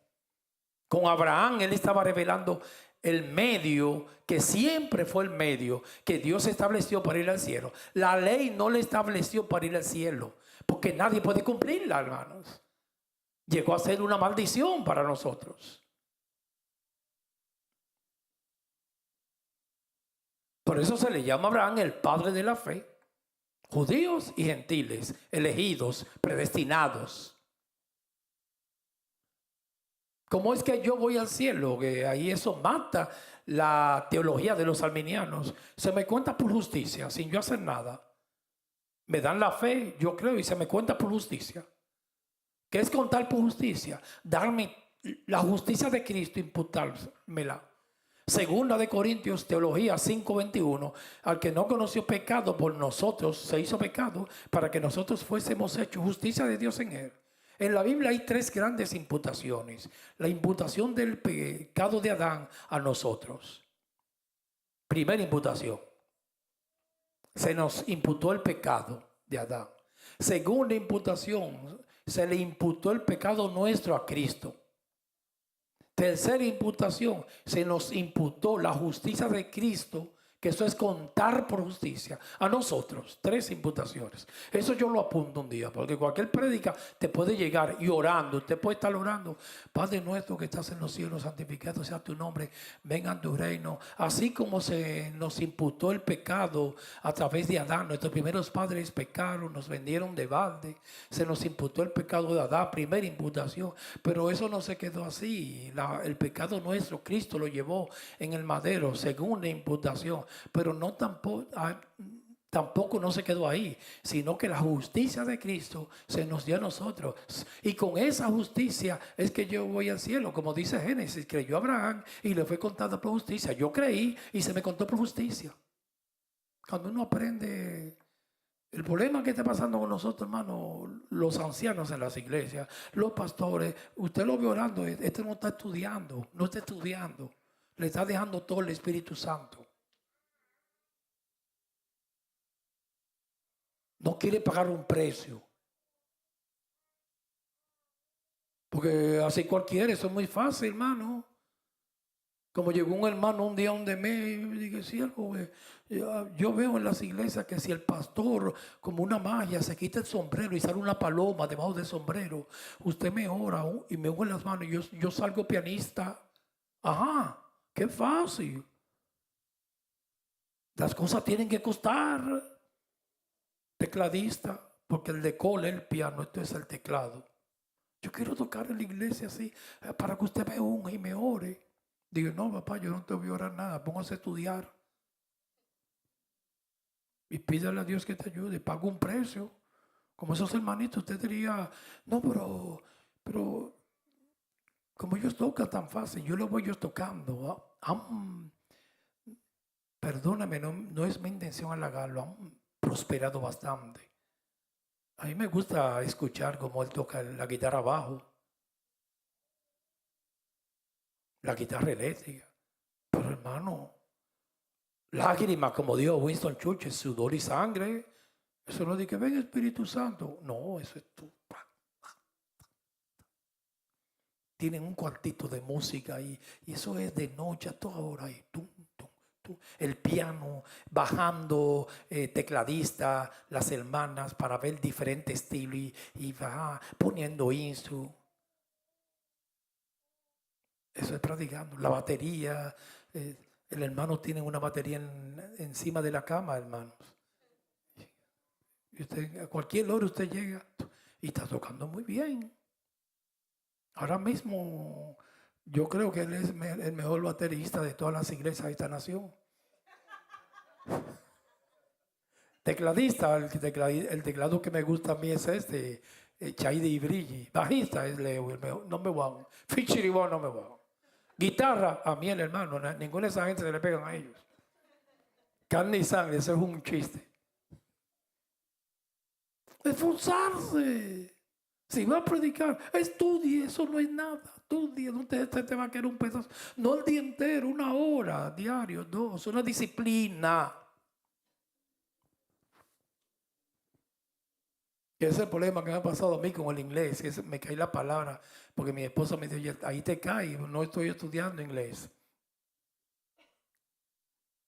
Con Abraham él estaba revelando el medio, que siempre fue el medio que Dios estableció para ir al cielo. La ley no le estableció para ir al cielo, porque nadie puede cumplirla, hermanos. Llegó a ser una maldición para nosotros. Por eso se le llama a Abraham el padre de la fe. Judíos y gentiles, elegidos, predestinados. ¿Cómo es que yo voy al cielo? Que ahí eso mata la teología de los arminianos. Se me cuenta por justicia, sin yo hacer nada. Me dan la fe, yo creo, y se me cuenta por justicia. ¿Qué es contar por justicia? Darme la justicia de Cristo, imputármela. Segunda de Corintios, teología 5:21. Al que no conoció pecado por nosotros, se hizo pecado para que nosotros fuésemos hechos justicia de Dios en él. En la Biblia hay tres grandes imputaciones. La imputación del pecado de Adán a nosotros. Primera imputación. Se nos imputó el pecado de Adán. Segunda imputación. Se le imputó el pecado nuestro a Cristo. Tercera imputación. Se nos imputó la justicia de Cristo, que eso es contar por justicia a nosotros. Tres imputaciones. Eso yo lo apunto un día, porque cualquier prédica te puede llegar y orando. Usted puede estar orando: Padre nuestro que estás en los cielos, santificado sea tu nombre, venga tu reino. Así como se nos imputó el pecado a través de Adán, nuestros primeros padres pecaron, nos vendieron de balde, se nos imputó el pecado de Adán, primera imputación. Pero eso no se quedó así. El pecado nuestro, Cristo lo llevó en el madero, segunda imputación. Pero no tampoco no se quedó ahí, sino que la justicia de Cristo se nos dio a nosotros. Y con esa justicia es que yo voy al cielo, como dice Génesis. Creyó Abraham y le fue contada por justicia. Yo creí y se me contó por justicia. Cuando uno aprende, el problema que está pasando con nosotros, hermano, los ancianos en las iglesias, los pastores, usted lo ve orando, este no está estudiando, no está estudiando, le está dejando todo el Espíritu Santo. No quiere pagar un precio. Porque así cualquiera, eso es muy fácil, hermano. Como llegó un hermano un día donde me dije: siervo, yo veo en las iglesias que si el pastor, como una magia, se quita el sombrero y sale una paloma debajo del sombrero, usted me ora y me huele las manos y yo salgo pianista. Ajá, qué fácil. Las cosas tienen que costar. Tecladista, porque el de cola es el piano, esto es el teclado. Yo quiero tocar en la iglesia así, para que usted me unja y me ore. Digo: no, papá, yo no te voy a orar nada, póngase a estudiar. Y pídale a Dios que te ayude, paga un precio. Como esos hermanitos, usted diría, no, pero como ellos tocan tan fácil, yo lo voy yo tocando. Perdóname, no es mi intención halagarlo, han prosperado bastante. A mí me gusta escuchar cómo él toca la guitarra bajo, la guitarra eléctrica. Pero hermano, lágrimas como dijo Winston Churchill, sudor y sangre. Eso no dice que ven Espíritu Santo. No, eso es tú. Tienen un cuartito de música ahí y eso es de noche a toda hora ahí. Tum, tum, tum. El piano, bajando, tecladista, las hermanas para ver diferentes estilos y va poniendo instru. Eso es practicando. La batería, el hermano tiene una batería encima de la cama, hermanos. Y usted, a cualquier hora usted llega y está tocando muy bien. Ahora mismo yo creo que él es el mejor baterista de todas las iglesias de esta nación. Tecladista, el teclado que me gusta a mí es este, Chaidi Brilli. Bajista es Leo, el mejor, number one. Featuring one, number one. Guitarra, a mí el hermano, ninguna de esa gente se le pegan a ellos. Carne y sangre, eso es un chiste. Esforzarse. Si va a predicar, estudie, eso no es nada. Estudie, no te va a quedar un pedazo. No el día entero, 1 hora, diario, 2, una disciplina. Ese es el problema que me ha pasado a mí con el inglés, que me cae la palabra, porque mi esposa me dice, ahí te cae, no estoy estudiando inglés.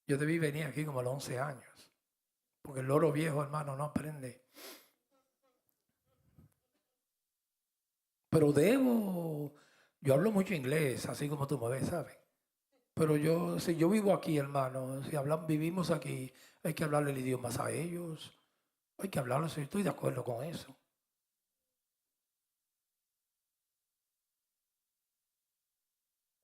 Yo debí venir aquí como a los 11 años, porque el loro viejo, hermano, no aprende. Pero yo hablo mucho inglés, así como tú me ves, ¿sabes? Pero si yo vivo aquí, hermano, si vivimos aquí, hay que hablarle el idioma a ellos, hay que hablarles, estoy de acuerdo con eso.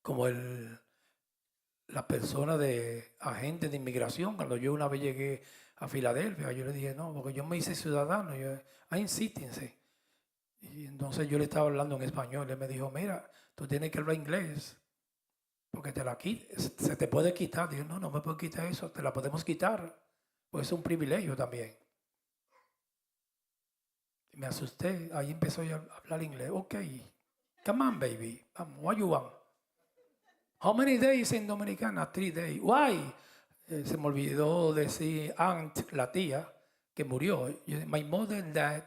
Como la persona de agente de inmigración, cuando yo una vez llegué a Filadelfia, yo le dije, no, porque yo me hice ciudadano, insístense. Y entonces yo le estaba hablando en español, él me dijo, mira, tú tienes que hablar inglés, porque se te puede quitar. Digo, no me puedo quitar eso, te la podemos quitar, pues es un privilegio también. Y me asusté, ahí empezó a hablar inglés. Ok, come on baby, what you want? How many days in Dominicana? 3 days. Why? Se me olvidó decir aunt, la tía, que murió. My mother died,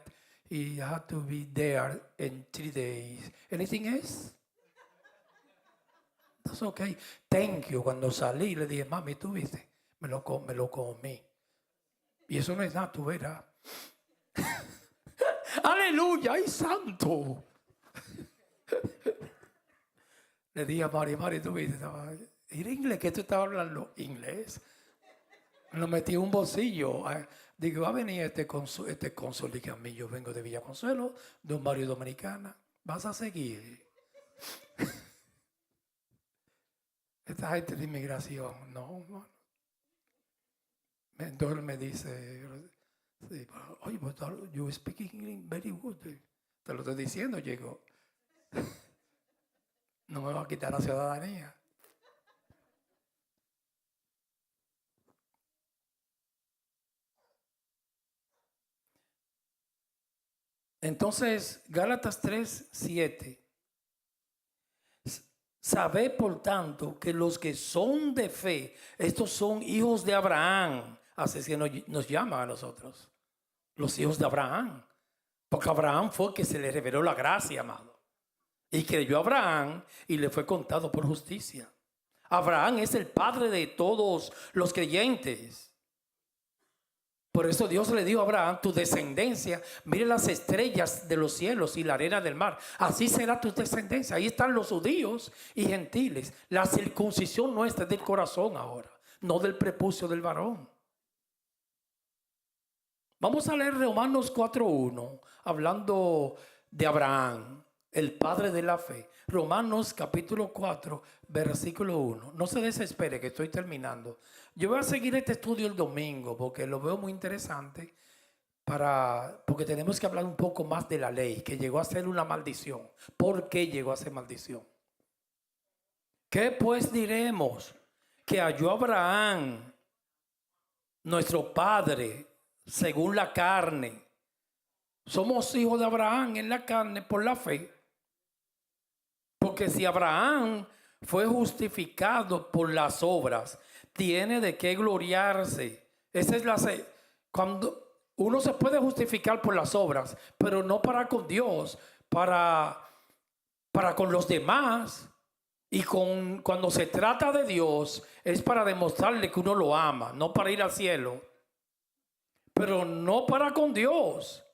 y I had to be there in 3 days. Anything else? That's okay. Thank you. Cuando salí le dije, mami, ¿tú viste? Me lo comí. Y eso no es nada, tú verás. ¡Aleluya! ¡Ay, santo! Le dije a Mari, ¿tú viste? ¿Era inglés? ¿Qué tú estabas hablando? ¿Inglés? Lo metí en un bolsillo. Digo, va a venir este cónsul. Dije, a mí yo vengo de Villa Consuelo, de un barrio dominicana. ¿Vas a seguir? Esta gente de inmigración, no. Entonces me dice, oye, you speak English very good. Te lo estoy diciendo, chico. No me va a quitar la ciudadanía. Entonces, Gálatas 3:7. Sabed, por tanto, que los que son de fe, estos son hijos de Abraham. Así es que nos llaman a nosotros, los hijos de Abraham. Porque Abraham fue el que se le reveló la gracia, amado. Y creyó a Abraham y le fue contado por justicia. Abraham es el padre de todos los creyentes. Por eso Dios le dijo a Abraham, tu descendencia, mire las estrellas de los cielos y la arena del mar. Así será tu descendencia. Ahí están los judíos y gentiles. La circuncisión nuestra es del corazón ahora, no del prepucio del varón. Vamos a leer Romanos 4:1, hablando de Abraham, el padre de la fe. Romanos capítulo 4, versículo 1. No se desespere que estoy terminando. Yo voy a seguir este estudio el domingo porque lo veo muy interesante. porque tenemos que hablar un poco más de la ley, que llegó a ser una maldición. ¿Por qué llegó a ser maldición? ¿Qué pues diremos? Que halló Abraham, nuestro padre, según la carne. Somos hijos de Abraham en la carne por la fe. Porque si Abraham fue justificado por las obras, tiene de qué gloriarse. Esa es cuando uno se puede justificar por las obras, pero no para con Dios, para con los demás. Y cuando se trata de Dios, es para demostrarle que uno lo ama, no para ir al cielo, pero no para con Dios.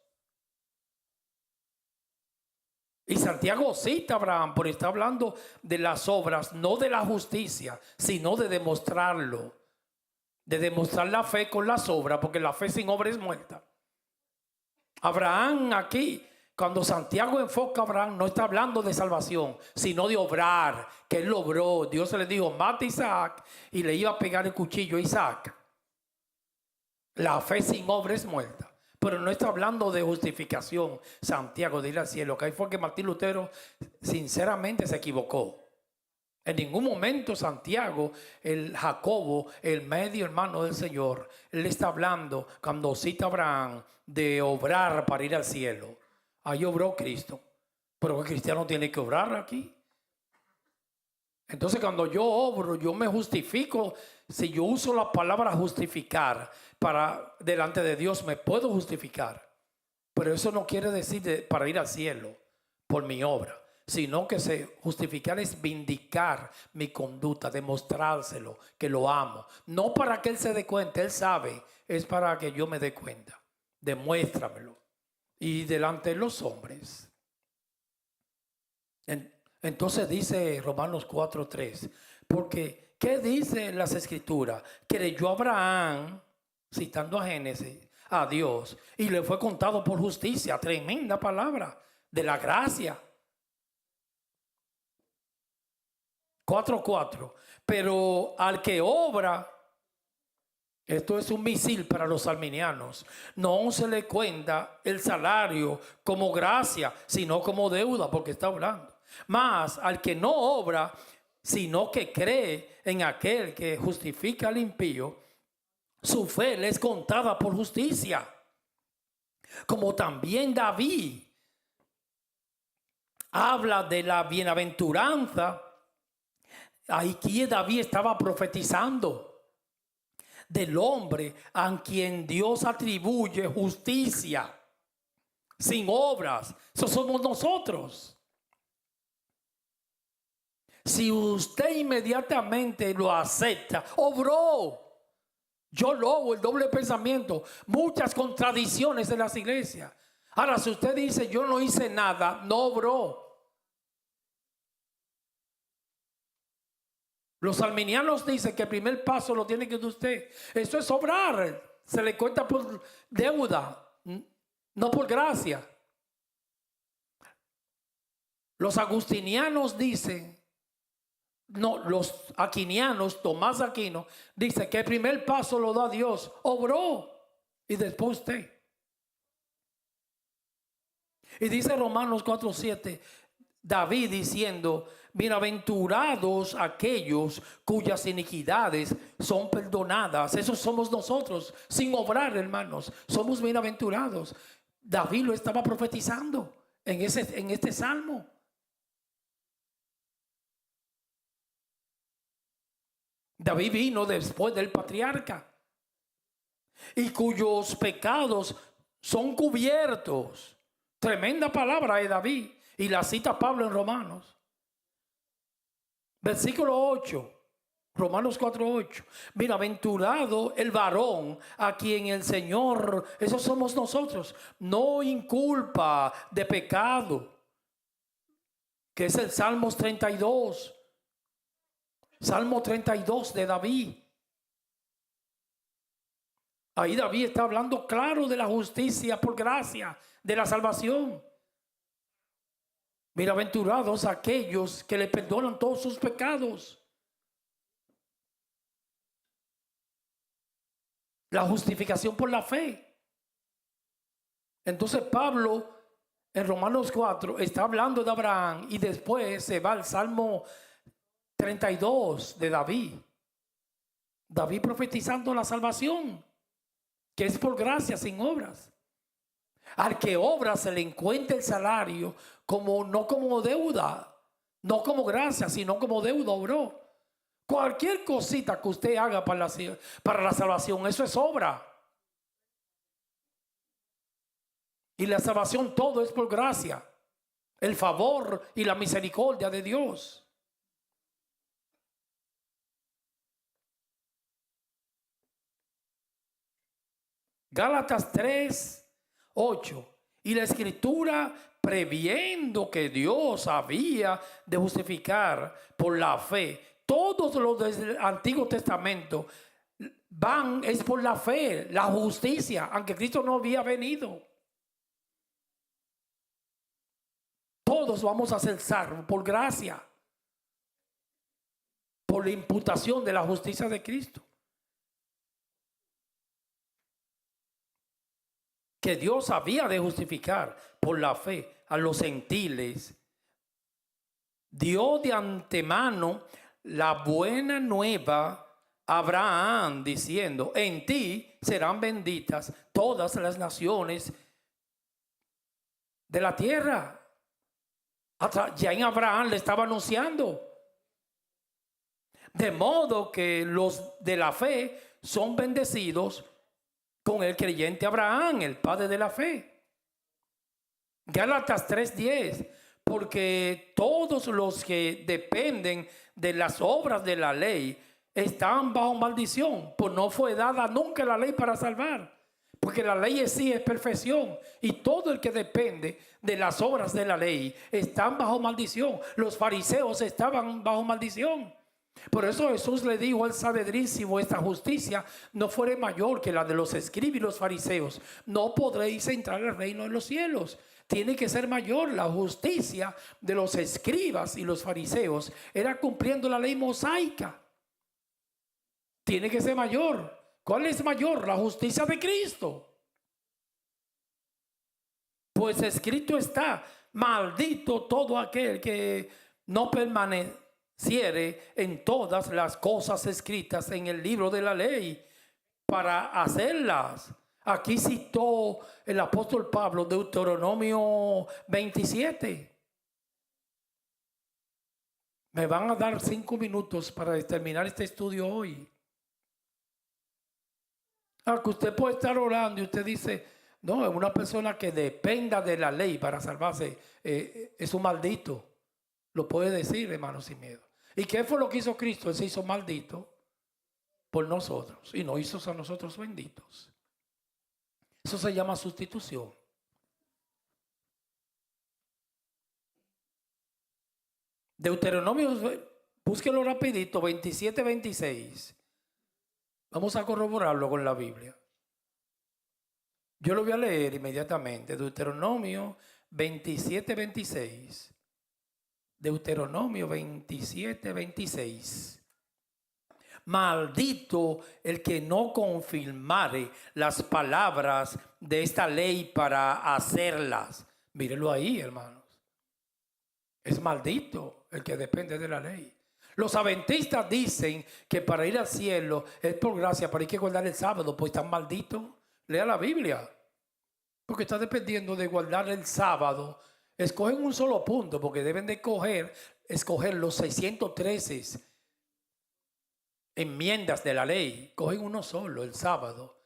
Y Santiago cita a Abraham, porque está hablando de las obras, no de la justicia, sino de demostrarlo. De demostrar la fe con las obras, porque la fe sin obra es muerta. Abraham aquí, cuando Santiago enfoca a Abraham, no está hablando de salvación, sino de obrar, que él logró. Dios se le dijo, mata a Isaac, y le iba a pegar el cuchillo a Isaac. La fe sin obra es muerta. Pero no está hablando de justificación, Santiago, de ir al cielo. Que ahí fue que Martín Lutero sinceramente se equivocó. En ningún momento Santiago, el Jacobo, el medio hermano del Señor, él está hablando, cuando cita a Abraham, de obrar para ir al cielo. Ahí obró Cristo. Pero el cristiano tiene que obrar aquí. Entonces cuando yo obro, yo me justifico. Si yo uso la palabra justificar para delante de Dios, me puedo justificar. Pero eso no quiere decir para ir al cielo por mi obra, sino que justificar es vindicar mi conducta, demostrárselo que lo amo. No para que él se dé cuenta, él sabe, es para que yo me dé cuenta. Demuéstramelo. Y delante de los hombres. Entonces dice Romanos 4:3, porque ¿qué dice las escrituras? Creyó Abraham, citando a Génesis, a Dios, y le fue contado por justicia. Tremenda palabra de la gracia. 4:4, pero al que obra, esto es un misil para los arminianos, no se le cuenta el salario como gracia, sino como deuda, porque está hablando. Mas al que no obra, sino que cree en aquel que justifica al impío, su fe le es contada por justicia. Como también David habla de la bienaventuranza, aquí David estaba profetizando del hombre a quien Dios atribuye justicia sin obras. Eso somos nosotros. Si usted inmediatamente lo acepta, obró. Yo lobo el doble pensamiento, muchas contradicciones en las iglesias. Ahora, si usted dice yo no hice nada, no obró. Los arminianos dicen que el primer paso lo tiene que dar usted. Eso es obrar. Se le cuenta por deuda, no por gracia. Los agustinianos dicen, no, los aquinianos, Tomás Aquino, dice que el primer paso lo da Dios. Obró y después usted. Y dice Romanos 4:7, David diciendo, bienaventurados aquellos cuyas iniquidades son perdonadas. Esos somos nosotros, sin obrar, hermanos. Somos bienaventurados. David lo estaba profetizando en este salmo. David vino después del patriarca y cuyos pecados son cubiertos. Tremenda palabra de David. Y la cita Pablo en Romanos. Versículo 8. Romanos 4:8. Bienaventurado el varón a quien el Señor, esos somos nosotros, no inculpa de pecado. Que es el Salmos 32. Salmo 32 de David. Ahí David está hablando claro de la justicia por gracia, de la salvación. Bienaventurados aquellos que le perdonan todos sus pecados. La justificación por la fe. Entonces Pablo en Romanos 4 está hablando de Abraham y después se va al Salmo 32 de David. David profetizando la salvación, que es por gracia sin obras. Al que obra se le encuentra el salario como no como deuda, no como gracia, sino como deuda obró. Cualquier cosita que usted haga para la salvación, eso es obra. Y la salvación todo es por gracia, el favor y la misericordia de Dios. Gálatas 3:8. Y la Escritura, previendo que Dios había de justificar por la fe, todos los del Antiguo Testamento es por la fe, la justicia, aunque Cristo no había venido. Todos vamos a ser salvos por gracia, por la imputación de la justicia de Cristo. Que Dios había de justificar por la fe a los gentiles, dio de antemano la buena nueva a Abraham, diciendo: en ti serán benditas todas las naciones de la tierra. Ya en Abraham le estaba anunciando. De modo que los de la fe son bendecidos con el creyente Abraham, el padre de la fe. Gálatas 3:10. Porque todos los que dependen de las obras de la ley están bajo maldición, pues no fue dada nunca la ley para salvar. Porque la ley en sí es perfección, y todo el que depende de las obras de la ley están bajo maldición. Los fariseos estaban bajo maldición. Por eso Jesús le dijo al Sanedrín: si vuestra justicia no fuere mayor que la de los escribas y los fariseos, no podréis entrar al reino de los cielos. Tiene que ser mayor. La justicia de los escribas y los fariseos era cumpliendo la ley mosaica. Tiene que ser mayor. ¿Cuál es mayor? La justicia de Cristo. Pues escrito está: maldito todo aquel que no permaneciere en todas las cosas escritas en el libro de la ley para hacerlas. Aquí citó el apóstol Pablo Deuteronomio 27. Me van a dar 5 minutos para terminar este estudio hoy. Que usted puede estar orando y usted dice: no, es una persona que dependa de la ley para salvarse, es un maldito. Lo puede decir, hermano, sin miedo. ¿Y qué fue lo que hizo Cristo? Él se hizo maldito por nosotros y nos hizo a nosotros benditos. Eso se llama sustitución. Deuteronomio, búsquelo rapidito, 27-26. Vamos a corroborarlo con la Biblia. Yo lo voy a leer inmediatamente. Deuteronomio 27-26. Deuteronomio 27-26. Maldito el que no confirmare las palabras de esta ley para hacerlas. Mírenlo ahí, hermanos. Es maldito el que depende de la ley. Los adventistas dicen que para ir al cielo es por gracia, pero hay que guardar el sábado, pues están malditos. Lea la Biblia, porque está dependiendo de guardar el sábado. Escogen un solo punto, porque deben de escoger los 613 enmiendas de la ley. Cogen uno solo, el sábado.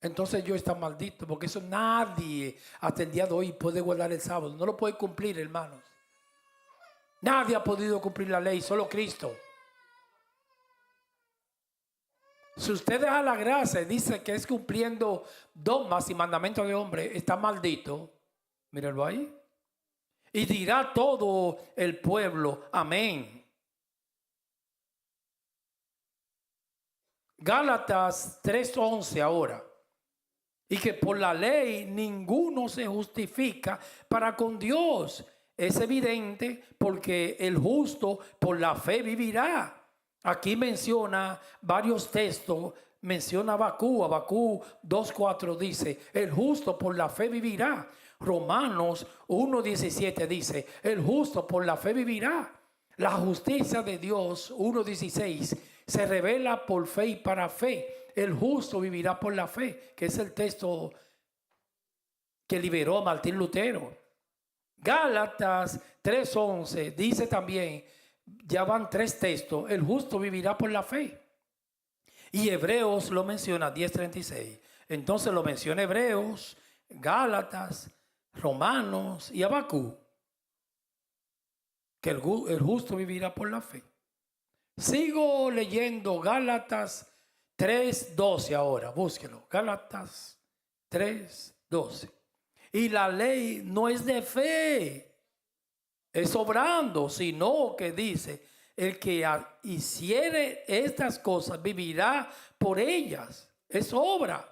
Entonces yo está maldito, porque eso nadie hasta el día de hoy puede guardar el sábado. No lo puede cumplir, hermanos. Nadie ha podido cumplir la ley, solo Cristo. Si usted deja la gracia y dice que es cumpliendo dogmas y mandamientos de hombre, está maldito. Mírenlo ahí. Y dirá todo el pueblo: amén. Gálatas 3:11 ahora. Y que por la ley ninguno se justifica para con Dios. Es evidente, porque el justo por la fe vivirá. Aquí menciona varios textos menciona a Habacuc 2:4 dice, el justo por la fe vivirá. Romanos 1:17 dice, el justo por la fe vivirá. La justicia de Dios 1:16 se revela por fe y para fe. El justo vivirá por la fe, que es el texto que liberó a Martín Lutero. Gálatas 3:11 dice también, ya van 3 textos, el justo vivirá por la fe. Y Hebreos lo menciona 10:36. Entonces lo menciona Hebreos, Gálatas, Romanos y Habacuc, que el justo vivirá por la fe. Sigo leyendo Gálatas 3:12 ahora, búsquelo. Gálatas 3:12. Y la ley no es de fe, es obrando, sino que dice, el que hiciere estas cosas vivirá por ellas. Es obra.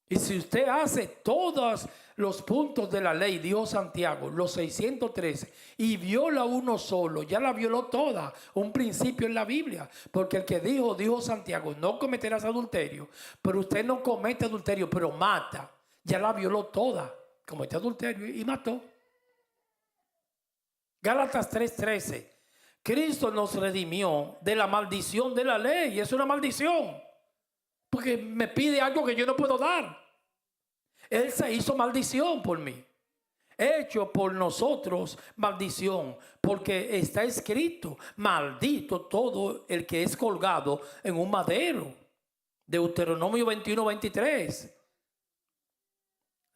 Y si usted hace todos los puntos de la ley, dijo Santiago, los 613, y viola uno solo, ya la violó toda, un principio en la Biblia. Porque el que dijo Santiago, no cometerás adulterio, pero usted no comete adulterio, pero mata, ya la violó toda, cometió adulterio y mató. Gálatas 3:13, Cristo nos redimió de la maldición de la ley. Es una maldición, porque me pide algo que yo no puedo dar. Él se hizo maldición por mí, hecho por nosotros maldición, porque está escrito, maldito todo el que es colgado en un madero. Deuteronomio 21:23.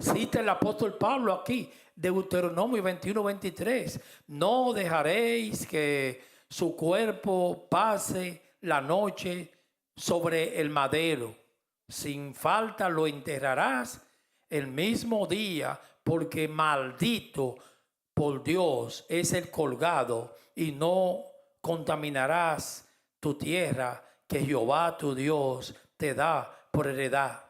Cita el apóstol Pablo aquí, Deuteronomio 21:23. No dejaréis que su cuerpo pase la noche sobre el madero. Sin falta lo enterrarás el mismo día, porque maldito por Dios es el colgado, y no contaminarás tu tierra que Jehová tu Dios te da por heredad.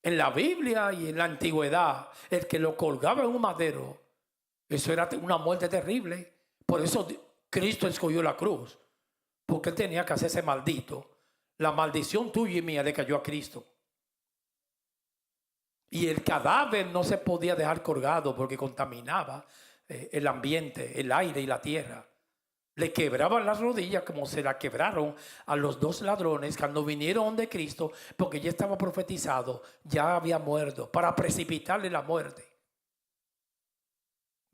En la Biblia y en la antigüedad, el que lo colgaba en un madero, eso era una muerte terrible. Por eso Cristo escogió la cruz, porque él tenía que hacerse maldito. La maldición tuya y mía le cayó a Cristo. Y el cadáver no se podía dejar colgado porque contaminaba el ambiente, el aire y la tierra. Le quebraban las rodillas como se la quebraron a los 2 ladrones cuando vinieron de Cristo, porque ya estaba profetizado, ya había muerto, para precipitarle la muerte.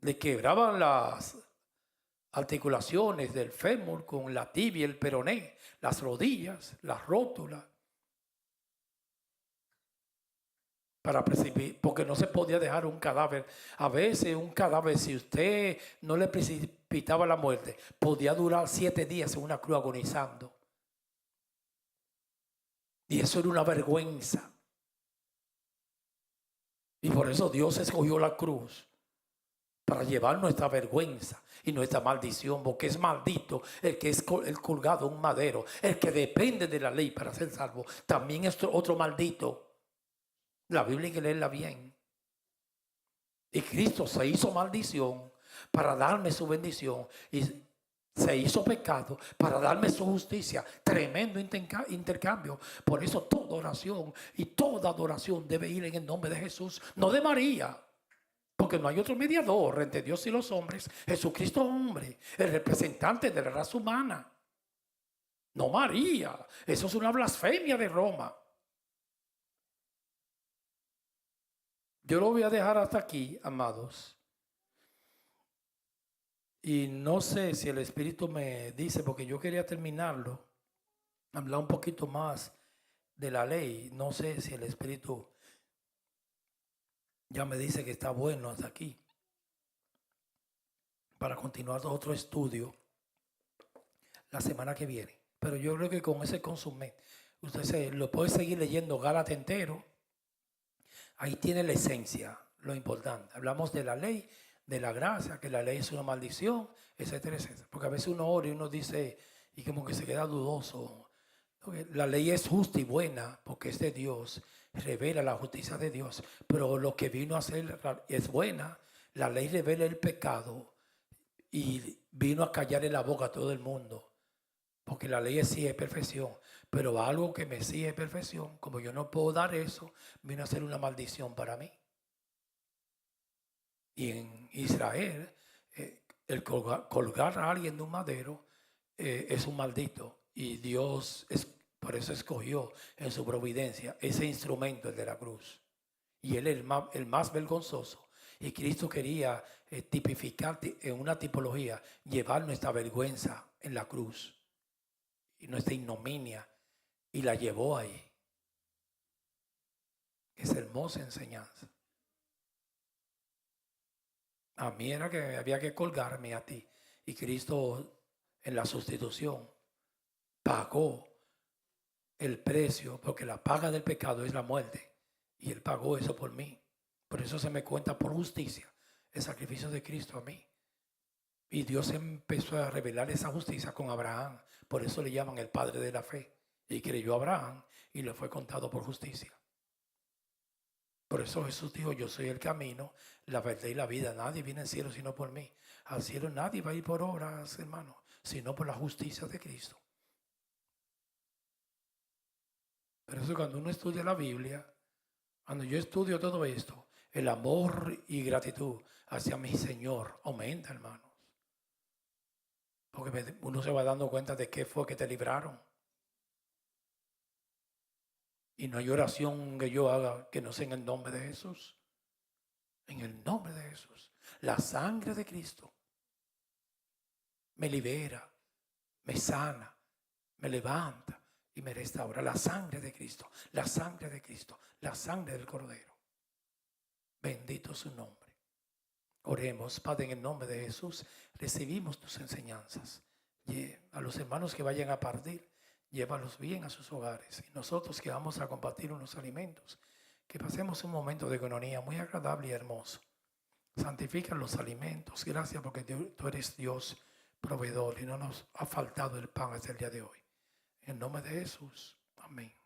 Le quebraban las articulaciones del fémur con la tibia y el peroné, las rodillas, las rótulas, para precipitar, porque no se podía dejar un cadáver. A veces un cadáver, si usted no le precipitaba la muerte, podía durar 7 días en una cruz agonizando. Y eso era una vergüenza. Y por eso Dios escogió la cruz, para llevar nuestra vergüenza y nuestra maldición, porque es maldito el que es el colgado en un madero. El que depende de la ley para ser salvo también es otro maldito. La Biblia hay que leerla bien. Y Cristo se hizo maldición para darme su bendición, y se hizo pecado para darme su justicia. Tremendo intercambio. Por eso toda oración y toda adoración debe ir en el nombre de Jesús, no de María. Porque no hay otro mediador entre Dios y los hombres. Jesucristo hombre, el representante de la raza humana. No María. Eso es una blasfemia de Roma. Yo lo voy a dejar hasta aquí, amados. Y no sé si el Espíritu me dice, porque yo quería terminarlo, hablar un poquito más de la ley. No sé si el Espíritu ya me dice que está bueno hasta aquí, para continuar otro estudio la semana que viene. Pero yo creo que con ese consumen, usted lo puede seguir leyendo Gálatas entero. Ahí tiene la esencia, lo importante. Hablamos de la ley, de la gracia, que la ley es una maldición, etcétera, etcétera. Porque a veces uno ora y uno dice, y como que se queda dudoso. La ley es justa y buena porque es de Dios, revela la justicia de Dios. Pero lo que vino a hacer es buena. La ley revela el pecado y vino a callarle la boca a todo el mundo. Porque la ley sí es perfección, pero algo que me sí es perfección, como yo no puedo dar eso, vino a ser una maldición para mí. Y en Israel, el colgar a alguien de un madero es un maldito. Y Dios por eso escogió en su providencia ese instrumento, el de la cruz. Y Él es el más vergonzoso. Y Cristo quería tipificar en una tipología, llevar nuestra vergüenza en la cruz y nuestra ignominia, y la llevó ahí. Es hermosa enseñanza. A mí era que había que colgarme a ti, y Cristo en la sustitución pagó el precio, porque la paga del pecado es la muerte, y Él pagó eso por mí. Por eso se me cuenta por justicia el sacrificio de Cristo a mí. Y Dios empezó a revelar esa justicia con Abraham. Por eso le llaman el padre de la fe. Y creyó Abraham y le fue contado por justicia. Por eso Jesús dijo, yo soy el camino, la verdad y la vida. Nadie viene al cielo sino por mí. Al cielo nadie va a ir por obras, hermano, sino por la justicia de Cristo. Por eso cuando uno estudia la Biblia, cuando yo estudio todo esto, el amor y gratitud hacia mi Señor aumenta, hermanos. Porque uno se va dando cuenta de qué fue que te libraron. Y no hay oración que yo haga que no sea en el nombre de Jesús. En el nombre de Jesús. La sangre de Cristo me libera, me sana, me levanta y me restaura. La sangre de Cristo, la sangre de Cristo, la sangre del Cordero. Bendito su nombre. Oremos, Padre, en el nombre de Jesús. Recibimos tus enseñanzas. Y a los hermanos que vayan a partir, llévalos bien a sus hogares. Y nosotros que vamos a compartir unos alimentos, que pasemos un momento de economía muy agradable y hermoso. Santifica los alimentos. Gracias porque tú eres Dios proveedor y no nos ha faltado el pan hasta el día de hoy. En nombre de Jesús. Amén.